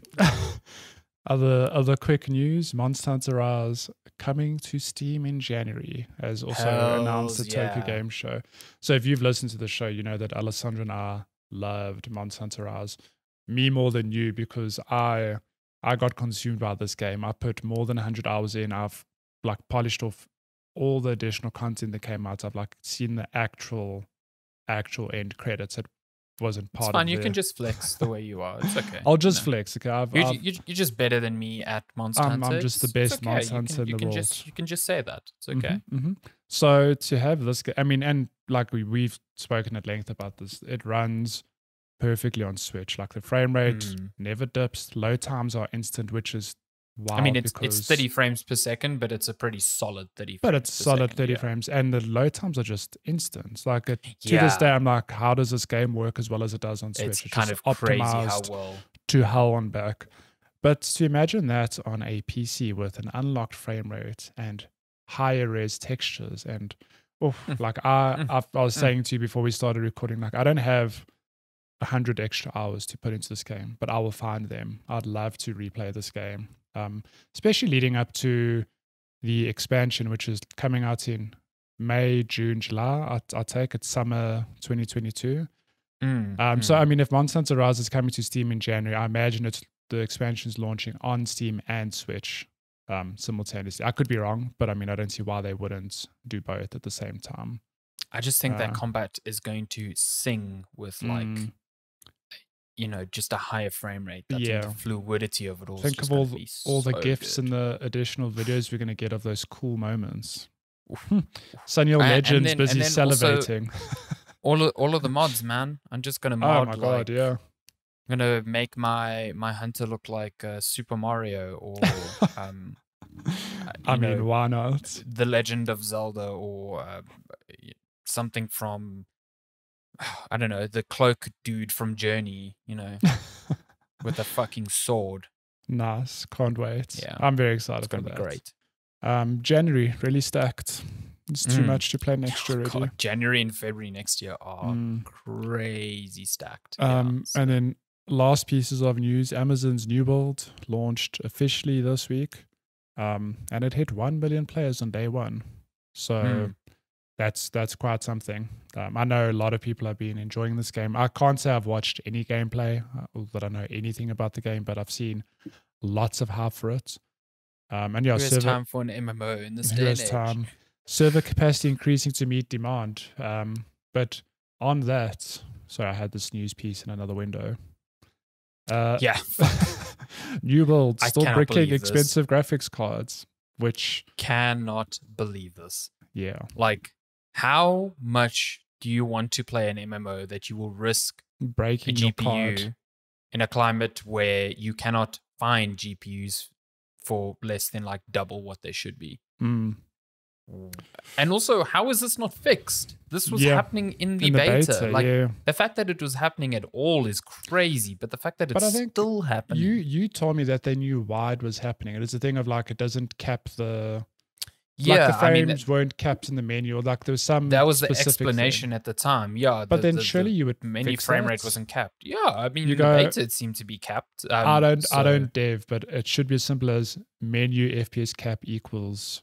Other quick news: Monster Hunter Rise coming to Steam in January, as also announced at Tokyo Game Show. So if you've listened to the show, you know that Alessandra and I loved Monster Hunter Rise. Me more than you, because I got consumed by this game. I put more than 100 hours in. I've like polished off all the additional content that came out. I've like seen the actual end credits. It wasn't part of it. It's fine. You can just flex the way you are. It's okay. I'll just flex. Okay, you're just better than me at Monster Hunter. I'm just the best Monster Hunter in the world. You can just say that. It's okay. So to have this, I mean, and like we've spoken at length about this, it runs perfectly on Switch. Like the frame rate never dips. Load times are instant, which is wild. I mean, it's 30 frames per second, but it's a pretty solid 30 frames. But it's solid 30 frames, and the load times are just instant. Like to this day, I'm like, how does this game work as well as it does on Switch? It's kind of crazy how well to hell on back. But to imagine that on a PC with an unlocked frame rate and higher res textures, and I was saying to you before we started recording, like I don't have 100 extra hours to put into this game, but I will find them. I'd love to replay this game. Especially leading up to the expansion, which is coming out in May, June, July. I take it summer 2022. So, I mean, if Monster Hunter Rise is coming to Steam in January, I imagine the expansion is launching on Steam and Switch simultaneously. I could be wrong, but I mean, I don't see why they wouldn't do both at the same time. I just think that combat is going to sing with like just a higher frame rate. I think the fluidity of it all. Think of all the GIFs and the additional videos we're going to get of those cool moments. Sunil Legend's busy salivating. All of the mods, man. I'm just gonna mod. Oh my god, yeah. I'm gonna make my hunter look like Super Mario or I mean, why not? The Legend of Zelda or something from I don't know, the cloak dude from Journey, with a fucking sword. Nice, can't wait. Yeah, I'm very excited. It's gonna be great. January really stacked. It's too much to play next year already. God, January and February next year are crazy stacked. And then last pieces of news, Amazon's New World launched officially this week. And it hit 1 million players on day one. So that's quite something. I know a lot of people have been enjoying this game. I can't say I've watched any gameplay or that I know anything about the game, but I've seen lots of hype for it. And yeah, there's time for an MMO in this day and age. Server capacity increasing to meet demand. But on that, sorry, I had this news piece in another window. New World still bricking expensive graphics cards, which cannot believe this. Yeah. Like, how much do you want to play an MMO that you will risk breaking a your GPU card in a climate where you cannot find GPUs for less than like double what they should be? And also, how is this not fixed? This was happening in the beta. Like, the fact that it was happening at all is crazy, but the fact that it's still happening. You told me that they knew why it was happening. It is a thing of like, it doesn't cap the... Yeah, like the frames weren't capped in the menu. Or like there was some... That was the explanation at the time. Yeah. But then surely you would menu fix frame that. rate wasn't capped. Yeah, I mean, the beta it seemed to be capped. I don't dev, but it should be as simple as menu FPS cap equals...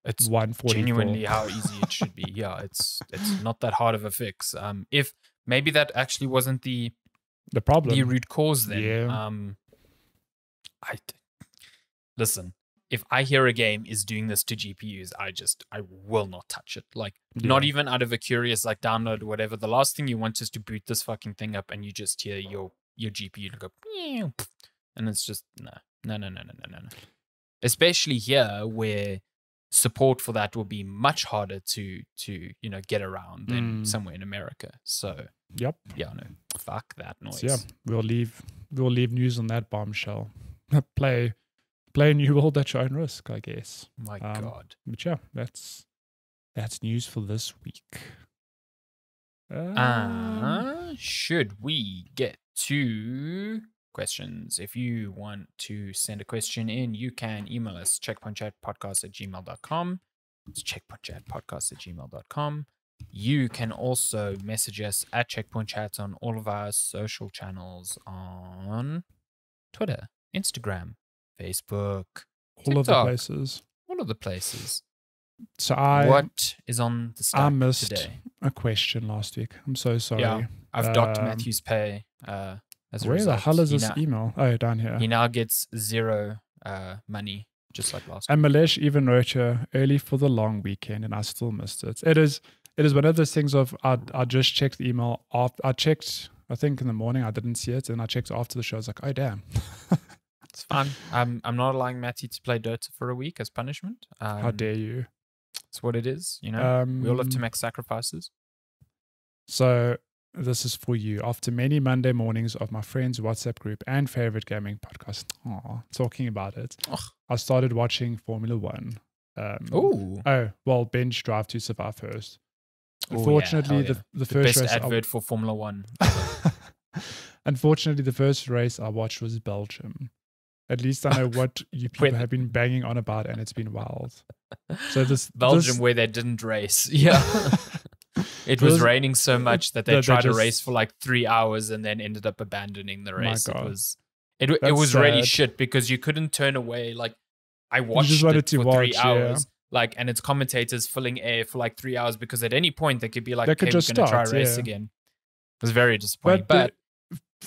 It's 144. Genuinely how easy it should be. Yeah, it's not that hard of a fix. If maybe that actually wasn't the problem, the root cause, then yeah. Listen. If I hear a game is doing this to GPUs, I will not touch it. Like, not even out of a curious like download or whatever. The last thing you want is to boot this fucking thing up and you just hear your GPU go, and it's just no. Especially here where support for that will be much harder to get around than somewhere in America. So fuck that noise. So, we'll leave news on that bombshell. Play New World at your own risk, I guess. My God. But yeah, that's news for this week. Should we get to questions? If you want to send a question in, you can email us checkpointchatpodcast@gmail.com. It's checkpointchatpodcast@gmail.com. You can also message us at Checkpoint Chat on all of our social channels on Twitter, Instagram, Facebook, all of the places. All of the places. So what is on the stack I missed today? A question last week. I'm so sorry. Yeah, I've docked Matthew's pay. As a where result. The hell is this email? Oh, down here. He now gets 0 money, just like last week. And Malesh even wrote here early for the long weekend, and I still missed it. It is one of those things of I just checked the email. I checked, I think in the morning, I didn't see it, and I checked after the show. I was like, oh damn. It's fun. I'm not allowing Matty to play Dota for a week as punishment. How dare you? It's what it is, we all have to make sacrifices. So this is for you. After many Monday mornings of my friends' WhatsApp group and favorite gaming podcast, talking about it, I started watching Formula One. Binge Drive to Survive first. Unfortunately, the first best race advert for Formula One. Unfortunately, the first race I watched was Belgium. At least I know what you people have been banging on about, and it's been wild. So Belgium, where they didn't race. Yeah. It was raining so much that they tried to race for like 3 hours and then ended up abandoning the race. It was really shit because you couldn't turn away. Like, I watched it for 3 hours. Like, and it's commentators filling air for like 3 hours because at any point they could be like, okay, we're going to try a race again. It was very disappointing. But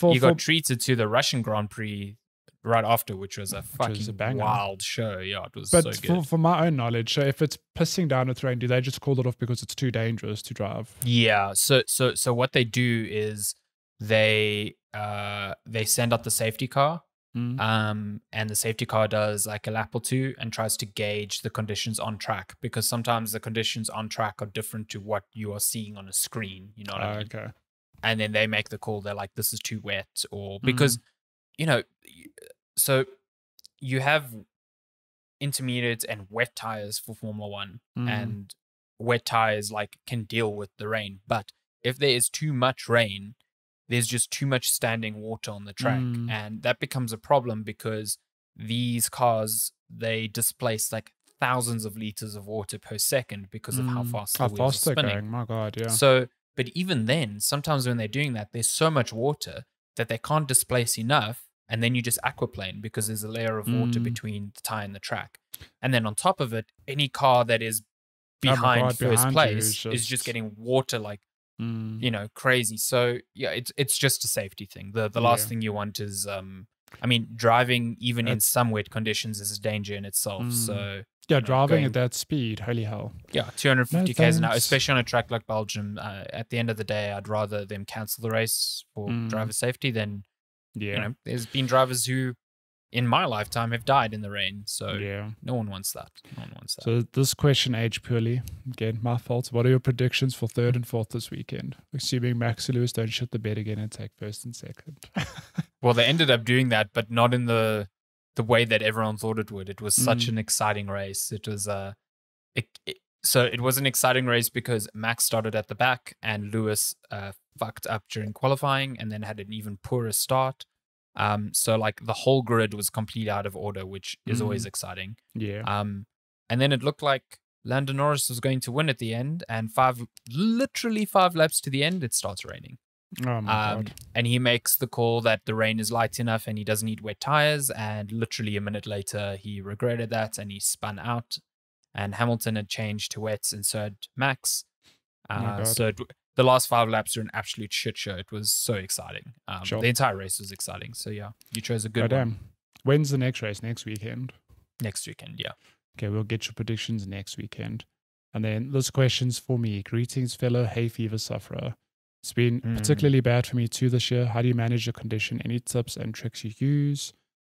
you got treated to the Russian Grand Prix right after, which was a wild show. Yeah, it was so good. But for my own knowledge, so if it's pissing down with rain, do they just call it off because it's too dangerous to drive? Yeah. So what they do is they they send out the safety car. And the safety car does like a lap or two and tries to gauge the conditions on track, because sometimes the conditions on track are different to what you are seeing on a screen. You know what I mean? Okay. And then they make the call. They're like, this is too wet, or because, you know, so you have intermediate and wet tires for Formula One, and wet tires like can deal with the rain. But if there is too much rain, there's just too much standing water on the track, and that becomes a problem because these cars, they displace like thousands of liters of water per second because of how fast the wheels are spinning. Going. My God, yeah. So, but even then, sometimes when they're doing that, there's so much water that they can't displace enough, and then you just aquaplane because there's a layer of water between the tire and the track. And then on top of it, any car that is behind first place is just getting water like, you know, crazy. So yeah, it's just a safety thing. The last thing you want is I mean, driving even in some wet conditions is a danger in itself. So yeah, driving at that speed, holy hell. Yeah, 250 k's an hour, especially on a track like Belgium. At the end of the day, I'd rather them cancel the race for driver safety than you know. There's been drivers who, in my lifetime, have died in the rain. So no one wants that. No one wants that. So this question aged poorly. Again, my fault. What are your predictions for third and fourth this weekend? Assuming Max and Lewis don't shit the bed again and take first and second. Well, they ended up doing that, but not in the way that everyone thought it would. It was such an exciting race. It was so it was an exciting race because Max started at the back and Lewis fucked up during qualifying and then had an even poorer start. So like the whole grid was completely out of order, which is always exciting. Yeah. And then it looked like Lando Norris was going to win at the end, and literally 5 laps to the end, it starts raining. Oh my God. And he makes the call that the rain is light enough and he doesn't need wet tires. And literally a minute later, he regretted that and he spun out. And Hamilton had changed to wets, and so had Max. So the last 5 laps were an absolute shit show. It was so exciting. The entire race was exciting. So yeah, you chose a good one. When's the next race? Next weekend? Next weekend, yeah. Okay, we'll get your predictions next weekend. And then this question's for me. Greetings, fellow hay fever sufferer. It's been particularly bad for me too this year. How do you manage your condition? Any tips and tricks you use?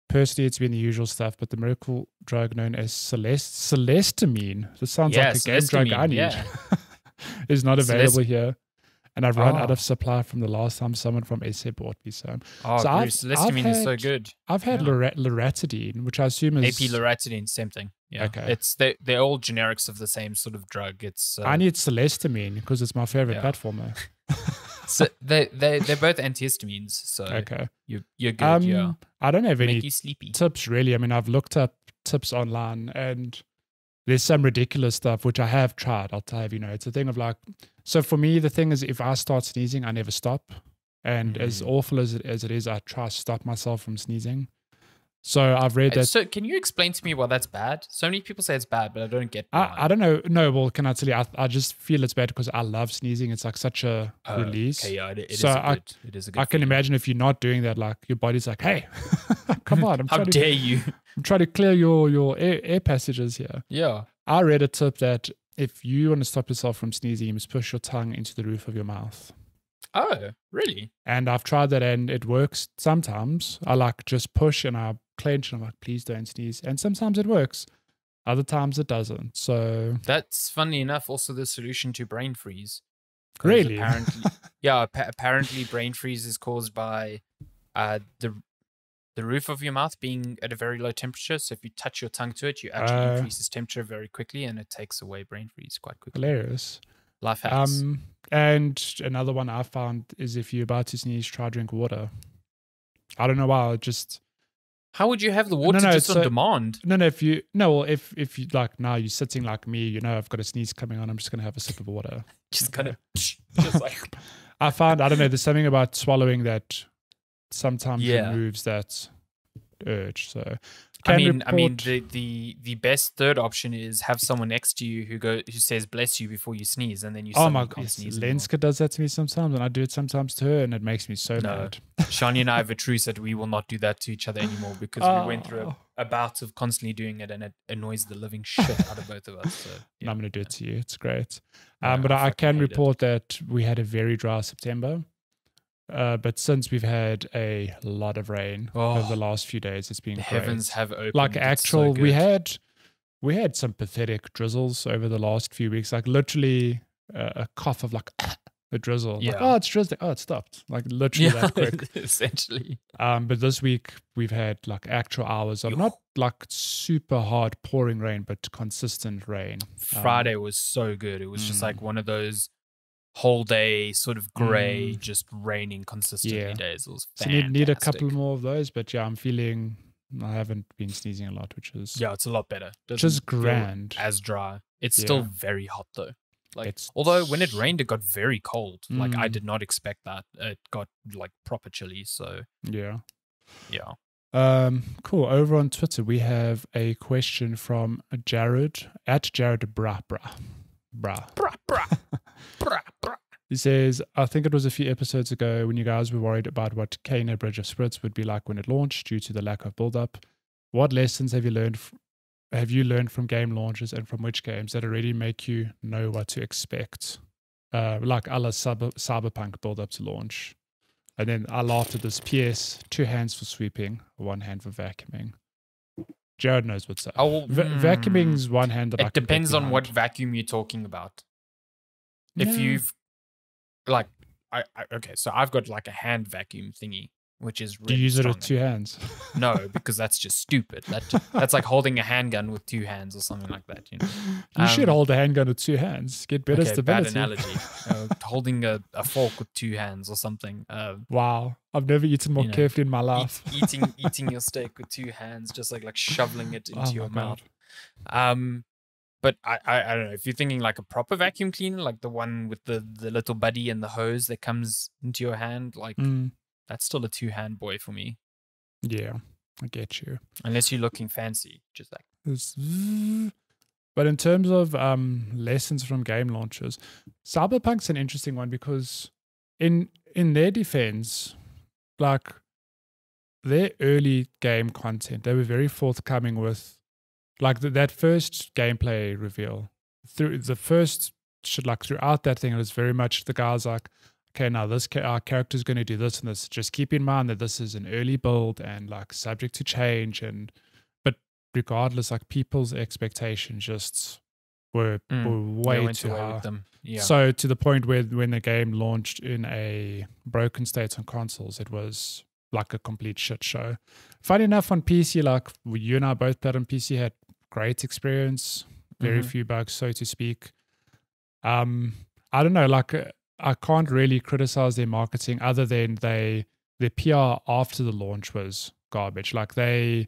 Personally, it's been the usual stuff, but the miracle drug known as celestamine, this sounds like a game drug I need, is not available here. And I've run out of supply from the last time someone from SA bought me some. Celestamine is so good. I've had loratadine, which I assume is... AP loratadine, same thing. Yeah. Okay. They're all generics of the same sort of drug. I need celestamine because it's my favorite platformer. So they're both antihistamines. So you're good. Yeah. I don't have any sleepy tips really. I mean, I've looked up tips online and there's some ridiculous stuff which I have tried. I'll tell you, it's a thing of like. So for me, the thing is, if I start sneezing, I never stop. And as awful as it is, I try to stop myself from sneezing. So I've read that. So can you explain to me why that's bad? So many people say it's bad, but I don't get why. I don't know. No, well, can I tell you? I just feel it's bad because I love sneezing. It's like such a release. Okay, yeah, it is a good I can imagine if you're not doing that, like your body's like, hey, come on. How dare you? I'm trying to clear your air passages here. Yeah. I read a tip that if you want to stop yourself from sneezing, you must push your tongue into the roof of your mouth. Oh, really? And I've tried that and it works sometimes. I like just push and I clench and I'm like, please don't sneeze. And sometimes it works. Other times it doesn't. So that's funny enough also the solution to brain freeze. Really? Apparently brain freeze is caused by the roof of your mouth being at a very low temperature. So if you touch your tongue to it, you actually increase its temperature very quickly and it takes away brain freeze quite quickly. Hilarious. Life hacks. And another one I found is if you're about to sneeze, try drink water. I don't know why. How would you have the water just on demand? If you like now you're sitting like me, I've got a sneeze coming on. I'm just gonna have a sip of water. Just kind of, like. I found there's something about swallowing that sometimes removes that urge. So I mean, the best third option is have someone next to you who says bless you before you sneeze, and then you. Oh my God, Lenska does that to me sometimes, and I do it sometimes to her, and it makes me so mad. Shani and I have a truce that we will not do that to each other anymore because we went through a bout of constantly doing it, and it annoys the living shit out of both of us. So, I'm going to do it to you. It's great. But I can report that we had a very dry September. But since we've had a lot of rain over the last few days, it's been the great. heavens have opened. Like actual, we had some pathetic drizzles over the last few weeks. Like literally a cough of like a drizzle. Yeah. Like, oh, it's drizzling. Oh, it stopped. Like literally that quick. Essentially. But this week we've had like actual hours of not like super hard pouring rain, but consistent rain. Friday was so good. It was just like one of those whole day sort of gray, just raining consistently days. It was fantastic. So need a couple more of those, but yeah, I haven't been sneezing a lot, which is it's a lot better. Just grand. As dry. It's still very hot though. Like although when it rained, it got very cold. Like I did not expect that. It got like proper chilly. So yeah. Cool. Over on Twitter, we have a question from Jared at Jared Bra. He says, I think it was a few episodes ago when you guys were worried about what Kena Bridge of Spirits would be like when it launched due to the lack of build-up. What lessons have you learned from game launches, and from which games that already make you know what to expect? Like a la Cyberpunk build-up to launch. And then I laughed at this. PS, 2 hands for sweeping, 1 hand for vacuuming. Jared knows what's up. Vacuuming's 1 hand that I can depends on what vacuum you're talking about. If you've like, okay, so I've got like a hand vacuum thingy, which is really Do you use strong. it with 2 hands? No, because that's just stupid. That's like holding a handgun with 2 hands or something like that. You should hold a handgun with 2 hands. Get better stability. Bad analogy. Holding a fork with 2 hands or something. Wow, I've never eaten more carefully in my life. Eating your steak with 2 hands, just like shoveling it into your mouth. But I don't know, if you're thinking like a proper vacuum cleaner, like the one with the little buddy and the hose that comes into your hand, like that's still a 2-hand boy for me. Yeah, I get you. Unless you're looking fancy, just like. But in terms of lessons from game launches, Cyberpunk's an interesting one because in their defense, like their early game content, they were very forthcoming with. Like that first gameplay reveal, throughout that thing, it was very much the guys like, okay, now our character's going to do this and this. Just keep in mind that this is an early build and like subject to change. But regardless, like people's expectations just were way too high with them. Yeah. So to the point where when the game launched in a broken state on consoles, it was like a complete shit show. Funny enough, on PC, like you and I both played on PC, had great experience, very few bugs, so to speak. I don't know, like I can't really criticize their marketing other than their PR after the launch was garbage. Like I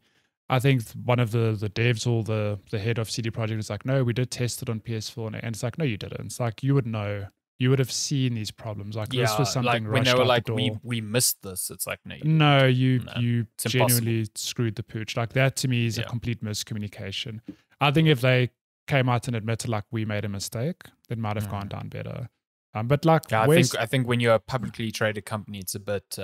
think one of the devs or the head of CD Projekt was like, no, we did test it on PS4, and it's like, no, you didn't. It's like you would know. You would have seen these problems. Like this was something like when they were like, the we missed this. It's like, no, you genuinely screwed the pooch. Like that to me is a complete miscommunication. I think if they came out and admitted like we made a mistake, it might have gone down better. But like, I think when you're a publicly traded company, it's a bit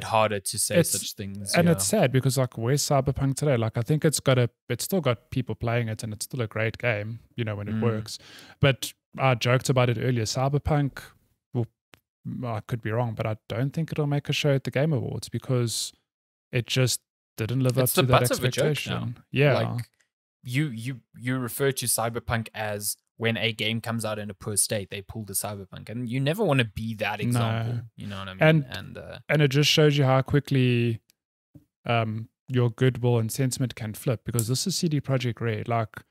harder to say such things. And it's sad because like, where's Cyberpunk today? Like I think it's still got people playing it, and it's still a great game, when it works. But I joked about it earlier. Cyberpunk, I could be wrong, but I don't think it'll make a show at the Game Awards because it just didn't live up to that expectation. Yeah, like you refer to Cyberpunk as when a game comes out in a poor state, they pull the Cyberpunk, and you never want to be that example. No. You know what I mean? And it just shows you how quickly your goodwill and sentiment can flip, because this is CD Projekt Red. Like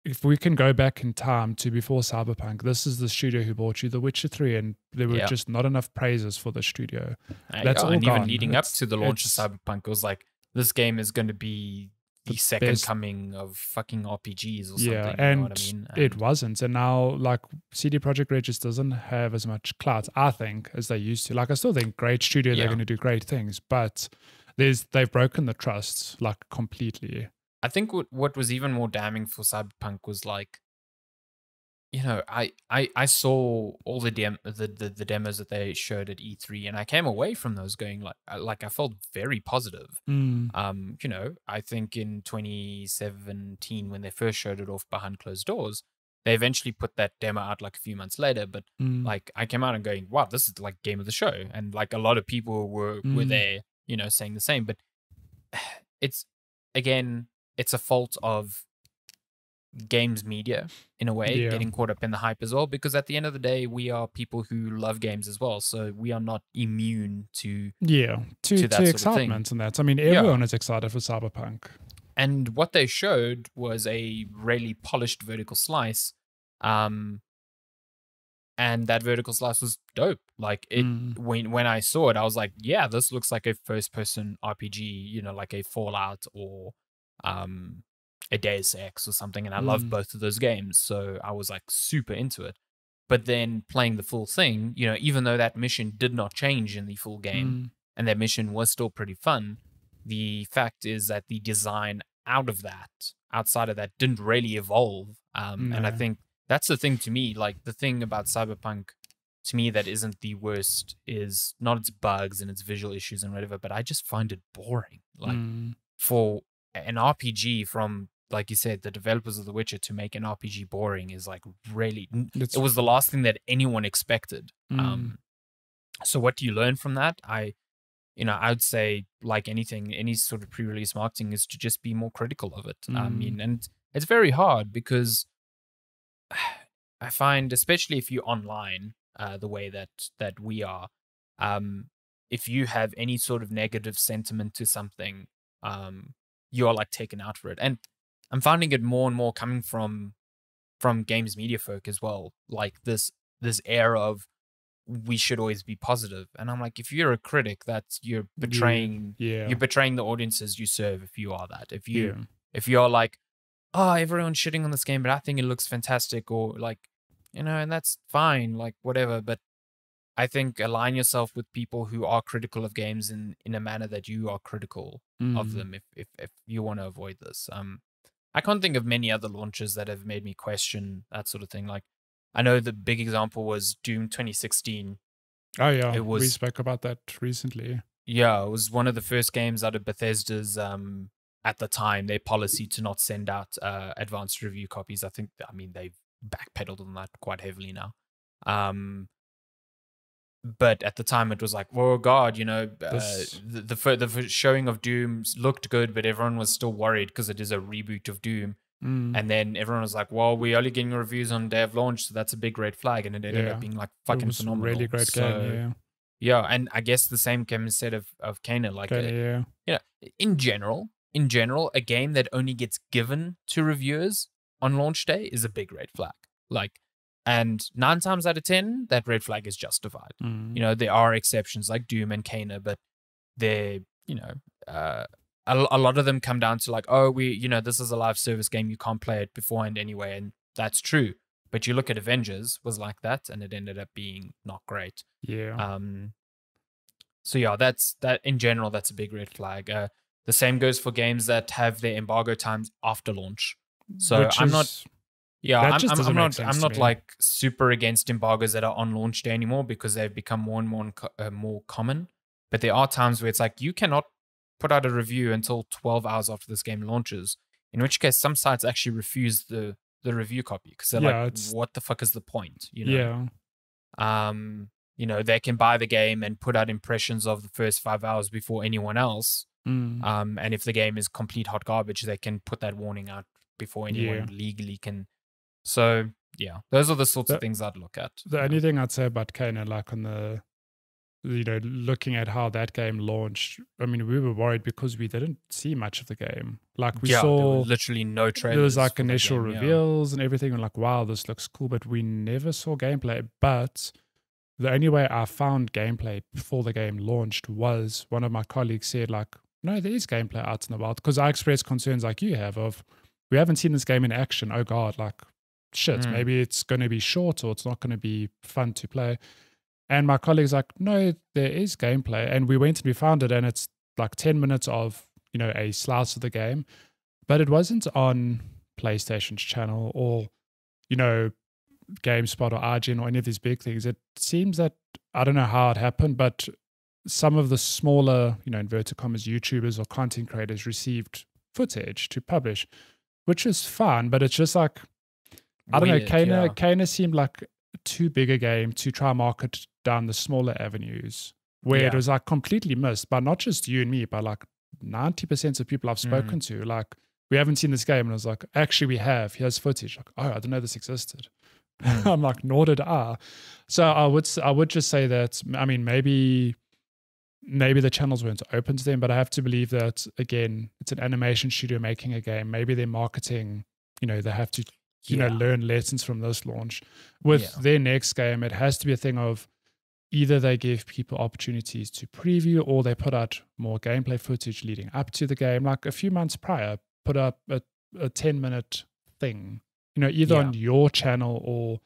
if we can go back in time to before Cyberpunk, this is the studio who bought you The Witcher 3, and there were just not enough praises for the studio. That's all and gone. Even leading up to the launch of Cyberpunk, it was like, this game is going to be the second coming of fucking RPGs or something. Yeah, and you know what I mean? It wasn't. And now, like, CD Projekt Red just doesn't have as much clout, I think, as they used to. Like, I still think great studio, they're going to do great things, but they've broken the trust, like, completely. I think what was even more damning for Cyberpunk was like, I saw all the demos that they showed at E3, and I came away from those going like I felt very positive. I think in 2017 when they first showed it off behind closed doors, they eventually put that demo out like a few months later. But like I came out and going, wow, this is like game of the show, and like a lot of people were there, you know, saying the same. But it's again, it's a fault of games media in a way, getting caught up in the hype as well, because at the end of the day we are people who love games as well, so we are not immune to that sort excitement and that. I mean, everyone is excited for Cyberpunk, and what they showed was a really polished vertical slice, and that vertical slice was dope. Like it when I saw it, I was like, yeah, this looks like a first person RPG, you know, like a Fallout or a Deus Ex or something, and I love both of those games, so I was like super into it. But then playing the full thing, you know, even though that mission did not change in the full game, and that mission was still pretty fun, the fact is that the design outside of that, didn't really evolve. And I think that's the thing to me. Like the thing about Cyberpunk, to me, that isn't the worst is not its bugs and its visual issues and whatever, but I just find it boring. Like for an RPG from, like you said, the developers of The Witcher to make an RPG boring is like really, it was the last thing that anyone expected. So what do you learn from that? I would say, like anything, any sort of pre-release marketing is to just be more critical of it. I mean, and it's very hard because I find, especially if you're online, the way that we are, if you have any sort of negative sentiment to something, you're like taken out for it. And I'm finding it more and more coming from games media folk as well. Like this air of we should always be positive. And I'm like, if you're a critic, you're betraying you're betraying the audiences you serve if you are that. If you're like, oh, everyone's shitting on this game, but I think it looks fantastic, or like, you know, and that's fine, like whatever. But I think align yourself with people who are critical of games in a manner that you are critical of them if you want to avoid this. I can't think of many other launches that have made me question that sort of thing. Like, I know the big example was Doom 2016. Oh yeah, we spoke about that recently. Yeah, it was one of the first games out of Bethesda's, at the time, their policy to not send out advanced review copies. I mean, they've backpedaled on that quite heavily now. But at the time, it was like, oh God, you know, the showing of Doom looked good, but everyone was still worried because it is a reboot of Doom. And then everyone was like, well, we're only getting reviews on day of launch, so that's a big red flag. And it ended up being like fucking phenomenal. Really great game, yeah. And I guess the same can be said of Kana. Like, you know, in general, a game that only gets given to reviewers on launch day is a big red flag. Like, and 9 times out of 10, that red flag is justified. You know, there are exceptions like Doom and Kana, but they're, you know, a lot of them come down to like, oh, this is a live service game, you can't play it beforehand anyway, and that's true. But you look at Avengers was like that, and it ended up being not great. Yeah. So yeah, that's in general, that's a big red flag. The same goes for games that have their embargo times after launch. So I'm not like super against embargoes that are on launch day anymore, because they've become more and more common. But there are times where it's like, you cannot put out a review until 12 hours after this game launches, in which case some sites actually refuse the review copy because they're like, what the fuck is the point? You know? You know, they can buy the game and put out impressions of the first 5 hours before anyone else. And if the game is complete hot garbage, they can put that warning out before anyone legally can. So yeah, those are the sorts of things I'd look at. The only thing I'd say about Kana, like on the, you know, looking at how that game launched, I mean, we were worried because we didn't see much of the game. Like we saw there were literally no trailers. There was like initial reveals and everything, and like, wow, this looks cool, but we never saw gameplay. But the only way I found gameplay before the game launched was one of my colleagues said, like, no, there is gameplay out in the wild, because I expressed concerns like you have of, we haven't seen this game in action. Oh God, like shit, maybe it's going to be short or it's not going to be fun to play. And my colleague's like, no, there is gameplay. And we went and we found it, and it's like 10 minutes of, you know, a slice of the game. But it wasn't on PlayStation's channel or, you know, GameSpot or IGN or any of these big things. It seems that, I don't know how it happened, but some of the smaller, you know, inverted commas, YouTubers or content creators received footage to publish, which is fun, but it's just like, I don't know. Yeah. Kana seemed like too big a game to try and market down the smaller avenues, where it was like completely missed by not just you and me, but like 90% of people I've spoken to. Like, we haven't seen this game, and I was like, actually, we have. Here's footage. Like, oh, I didn't know this existed. I'm like, nor did I. So I would just say that. I mean, maybe the channels weren't open to them, but I have to believe that, again, it's an animation studio making a game. Maybe their marketing, they have to, learn lessons from this launch. With their next game, it has to be a thing of either they give people opportunities to preview, or they put out more gameplay footage leading up to the game. Like a few months prior, put up a 10-minute thing, either on your channel or,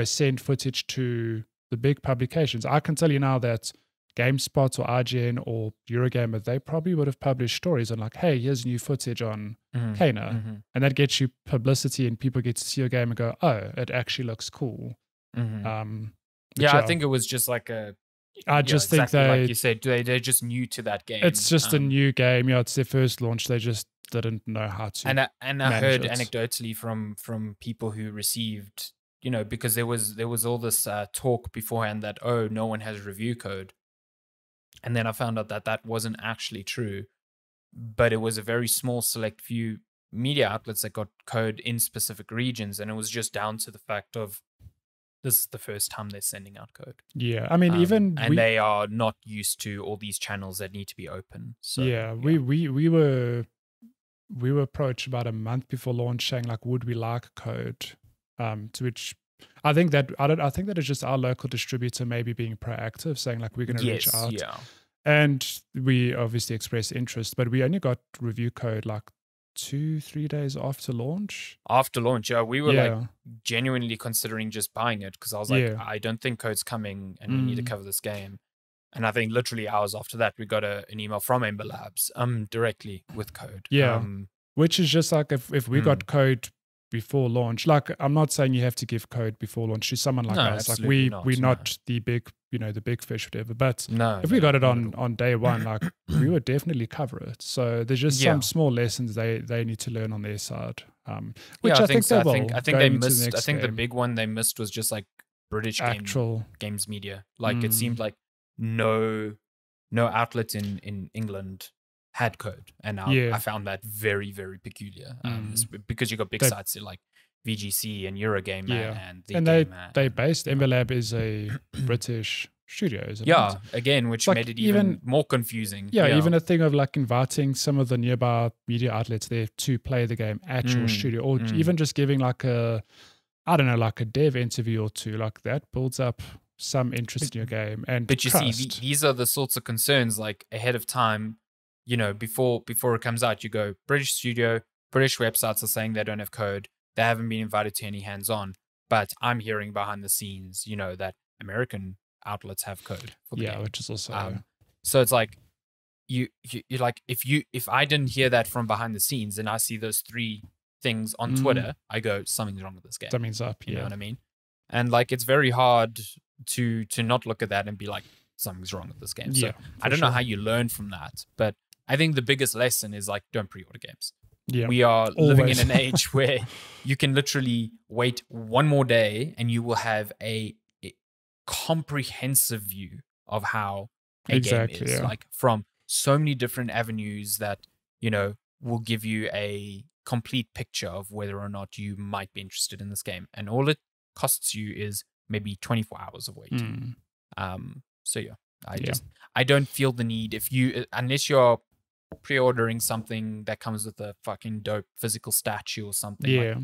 send footage to the big publications. I can tell you now that GameSpot or IGN or Eurogamer, they probably would have published stories on like, hey, here's new footage on Kana. And that gets you publicity, and people get to see your game and go, oh, it actually looks cool. I think it was just like I just think they, like you said, they're just new to that game. It's just a new game. Yeah, it's their first launch. They just didn't know how to. And I heard anecdotally from people who received, because there was all this talk beforehand that, oh, no one has review code. And then I found out that wasn't actually true, but it was a very small select few media outlets that got code in specific regions, and it was just down to the fact of this is the first time they're sending out code. Yeah, I mean, they are not used to all these channels that need to be open. So we were approached about a month before launch saying like, would we like code? To which I think that it's just our local distributor maybe being proactive, saying like, we're going to reach out. Yeah. And we obviously expressed interest, but we only got review code like 2-3 days after launch. After launch, we were like genuinely considering just buying it, because I was like, I don't think code's coming, and we need to cover this game. And I think literally hours after that, we got an email from Ember Labs directly with code. Yeah, which is just like if we got code before launch, like, I'm not saying you have to give code before launch to someone like us. Like we're not the big, the big fish, whatever. But if we got it on day one, like we would definitely cover it. So there's just some small lessons they need to learn on their side. Which I think they will. I think they missed. I think the big one they missed was just like British games media. Like it seemed like no outlet in England had code, and I found that very, very peculiar. Because you got big sites like VGC and Eurogamer and they based Ember Lab is a British studio, isn't it? Again, which made it even more confusing. Even a thing of like inviting some of the nearby media outlets there to play the game at your studio, or even just giving like a dev interview or two, like that builds up some interest in your game. But you see, these are the sorts of concerns, like ahead of time. Before it comes out, you go, British studio, British websites are saying they don't have code. They haven't been invited to any hands-on. But I'm hearing behind the scenes, that American outlets have code for the game. Which is also so it's like you're like, if I didn't hear that from behind the scenes and I see those 3 things on Twitter, I go, something's wrong with this game. Something's up. You know what I mean? And like, it's very hard to not look at that and be like, something's wrong with this game. So I don't know how you learn from that, but I think the biggest lesson is like, don't pre-order games. Yeah, we are living in an age where you can literally wait one more day and you will have a comprehensive view of how a game is, like from so many different avenues that, will give you a complete picture of whether or not you might be interested in this game. And all it costs you is maybe 24 hours of waiting. I don't feel the need, unless you're pre-ordering something that comes with a fucking dope physical statue or something.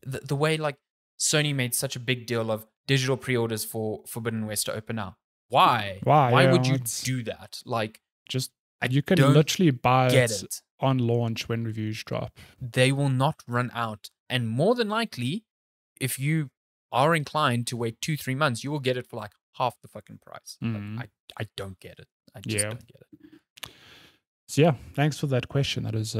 Like, the way like Sony made such a big deal of digital pre-orders for Forbidden West to open now. Why would you do that? Like, just you can literally buy it on launch when reviews drop. They will not run out, and more than likely, if you are inclined to wait 2-3 months, you will get it for like half the fucking price. Like, I don't get it. I just don't get it. So thanks for that question. That is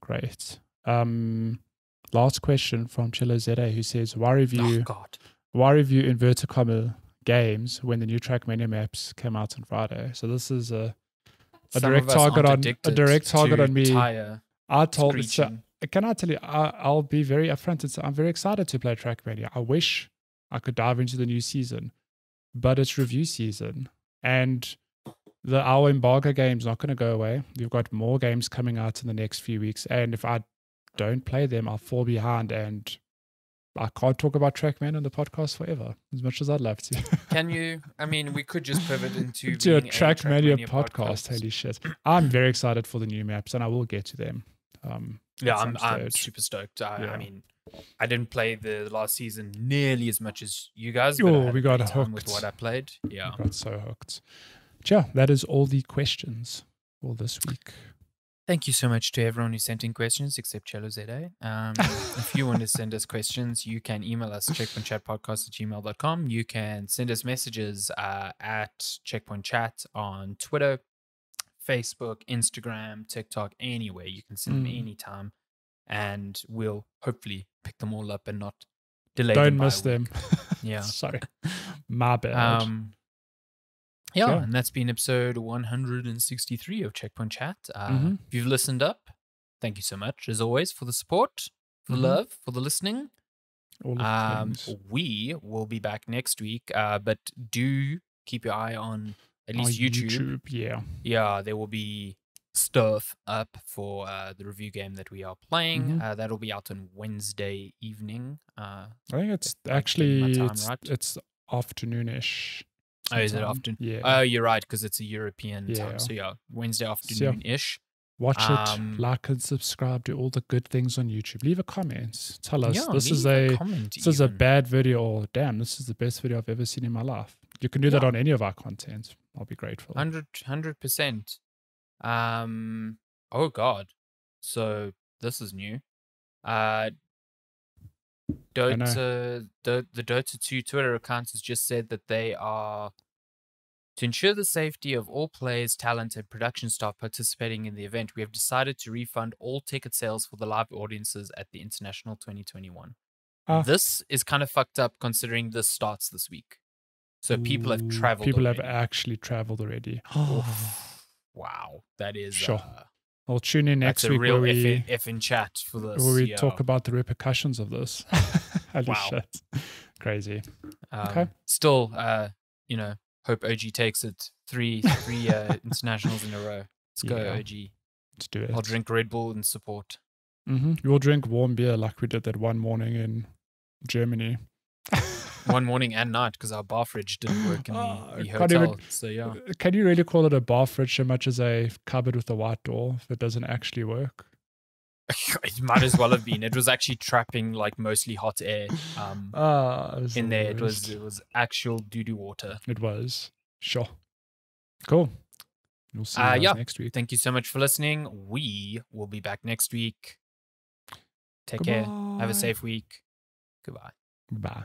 great. Last question from Chilo Zede, who says, why review inverted comma games when the new Trackmania maps came out on Friday? So this is a direct target on me. I told can I tell you, I'll be very upfront. I'm very excited to play Trackmania. I wish I could dive into the new season, but it's review season. And our embargo game's not going to go away. We've got more games coming out in the next few weeks. And if I don't play them, I'll fall behind. And I can't talk about Trackman on the podcast forever, as much as I'd love to. Can you? I mean, we could just pivot into a Trackmania podcast. Holy shit. I'm very excited for the new maps, and I will get to them. Yeah, I'm super stoked. I mean, I didn't play the last season nearly as much as you guys, but we got hooked with what I played. Yeah, we got so hooked. Yeah, that is all the questions for this week. Thank you so much to everyone who sent in questions, except Cello Zede. If you want to send us questions, you can email us checkpointchatpodcast@gmail.com. You can send us messages at Checkpoint Chat on Twitter, Facebook, Instagram, TikTok, anywhere. You can send them anytime, and we'll hopefully pick them all up and not delay them. Don't miss them. Yeah. Sorry. My bad. Yeah, and that's been episode 163 of Checkpoint Chat. If you've listened up, thank you so much, as always, for the support, for the love, for the listening. All of the we will be back next week, but do keep your eye on at least YouTube. Yeah, there will be stuff up for the review game that we are playing. That'll be out on Wednesday evening. I think it's actually it's afternoonish. Oh, is it afternoon? Yeah. Oh, you're right, because it's a European time. So yeah, Wednesday afternoon-ish. Watch it, like and subscribe, do all the good things on YouTube. Leave a comment. Tell us this is a bad video, or damn, this is the best video I've ever seen in my life. You can do that on any of our content. I'll be grateful. 100%. Oh God. So this is new. The Dota 2 Twitter account has just said that they are to ensure the safety of all players, talent, and production staff participating in the event. We have decided to refund all ticket sales for the live audiences at the International 2021. This is kind of fucked up considering this starts this week. So people have traveled. People have actually traveled already. Wow, that is sure. I'll tune in next week where we F in chat for this. Where we talk about the repercussions of this. Holy shit. Crazy. Okay. Still, hope OG takes it. Three internationals in a row. Let's go, OG. Let's do it. I'll drink Red Bull in support. We'll drink warm beer like we did that one morning in Germany. One morning and night, because our bar fridge didn't work in the hotel. So yeah. Can you really call it a bar fridge so much as a cupboard with a white door if it doesn't actually work? It might as well have been. It was actually trapping like mostly hot air in there. It was actual doo-doo water. It was. Sure. Cool. We'll see you guys next week. Thank you so much for listening. We will be back next week. Take care. Have a safe week. Goodbye. Bye.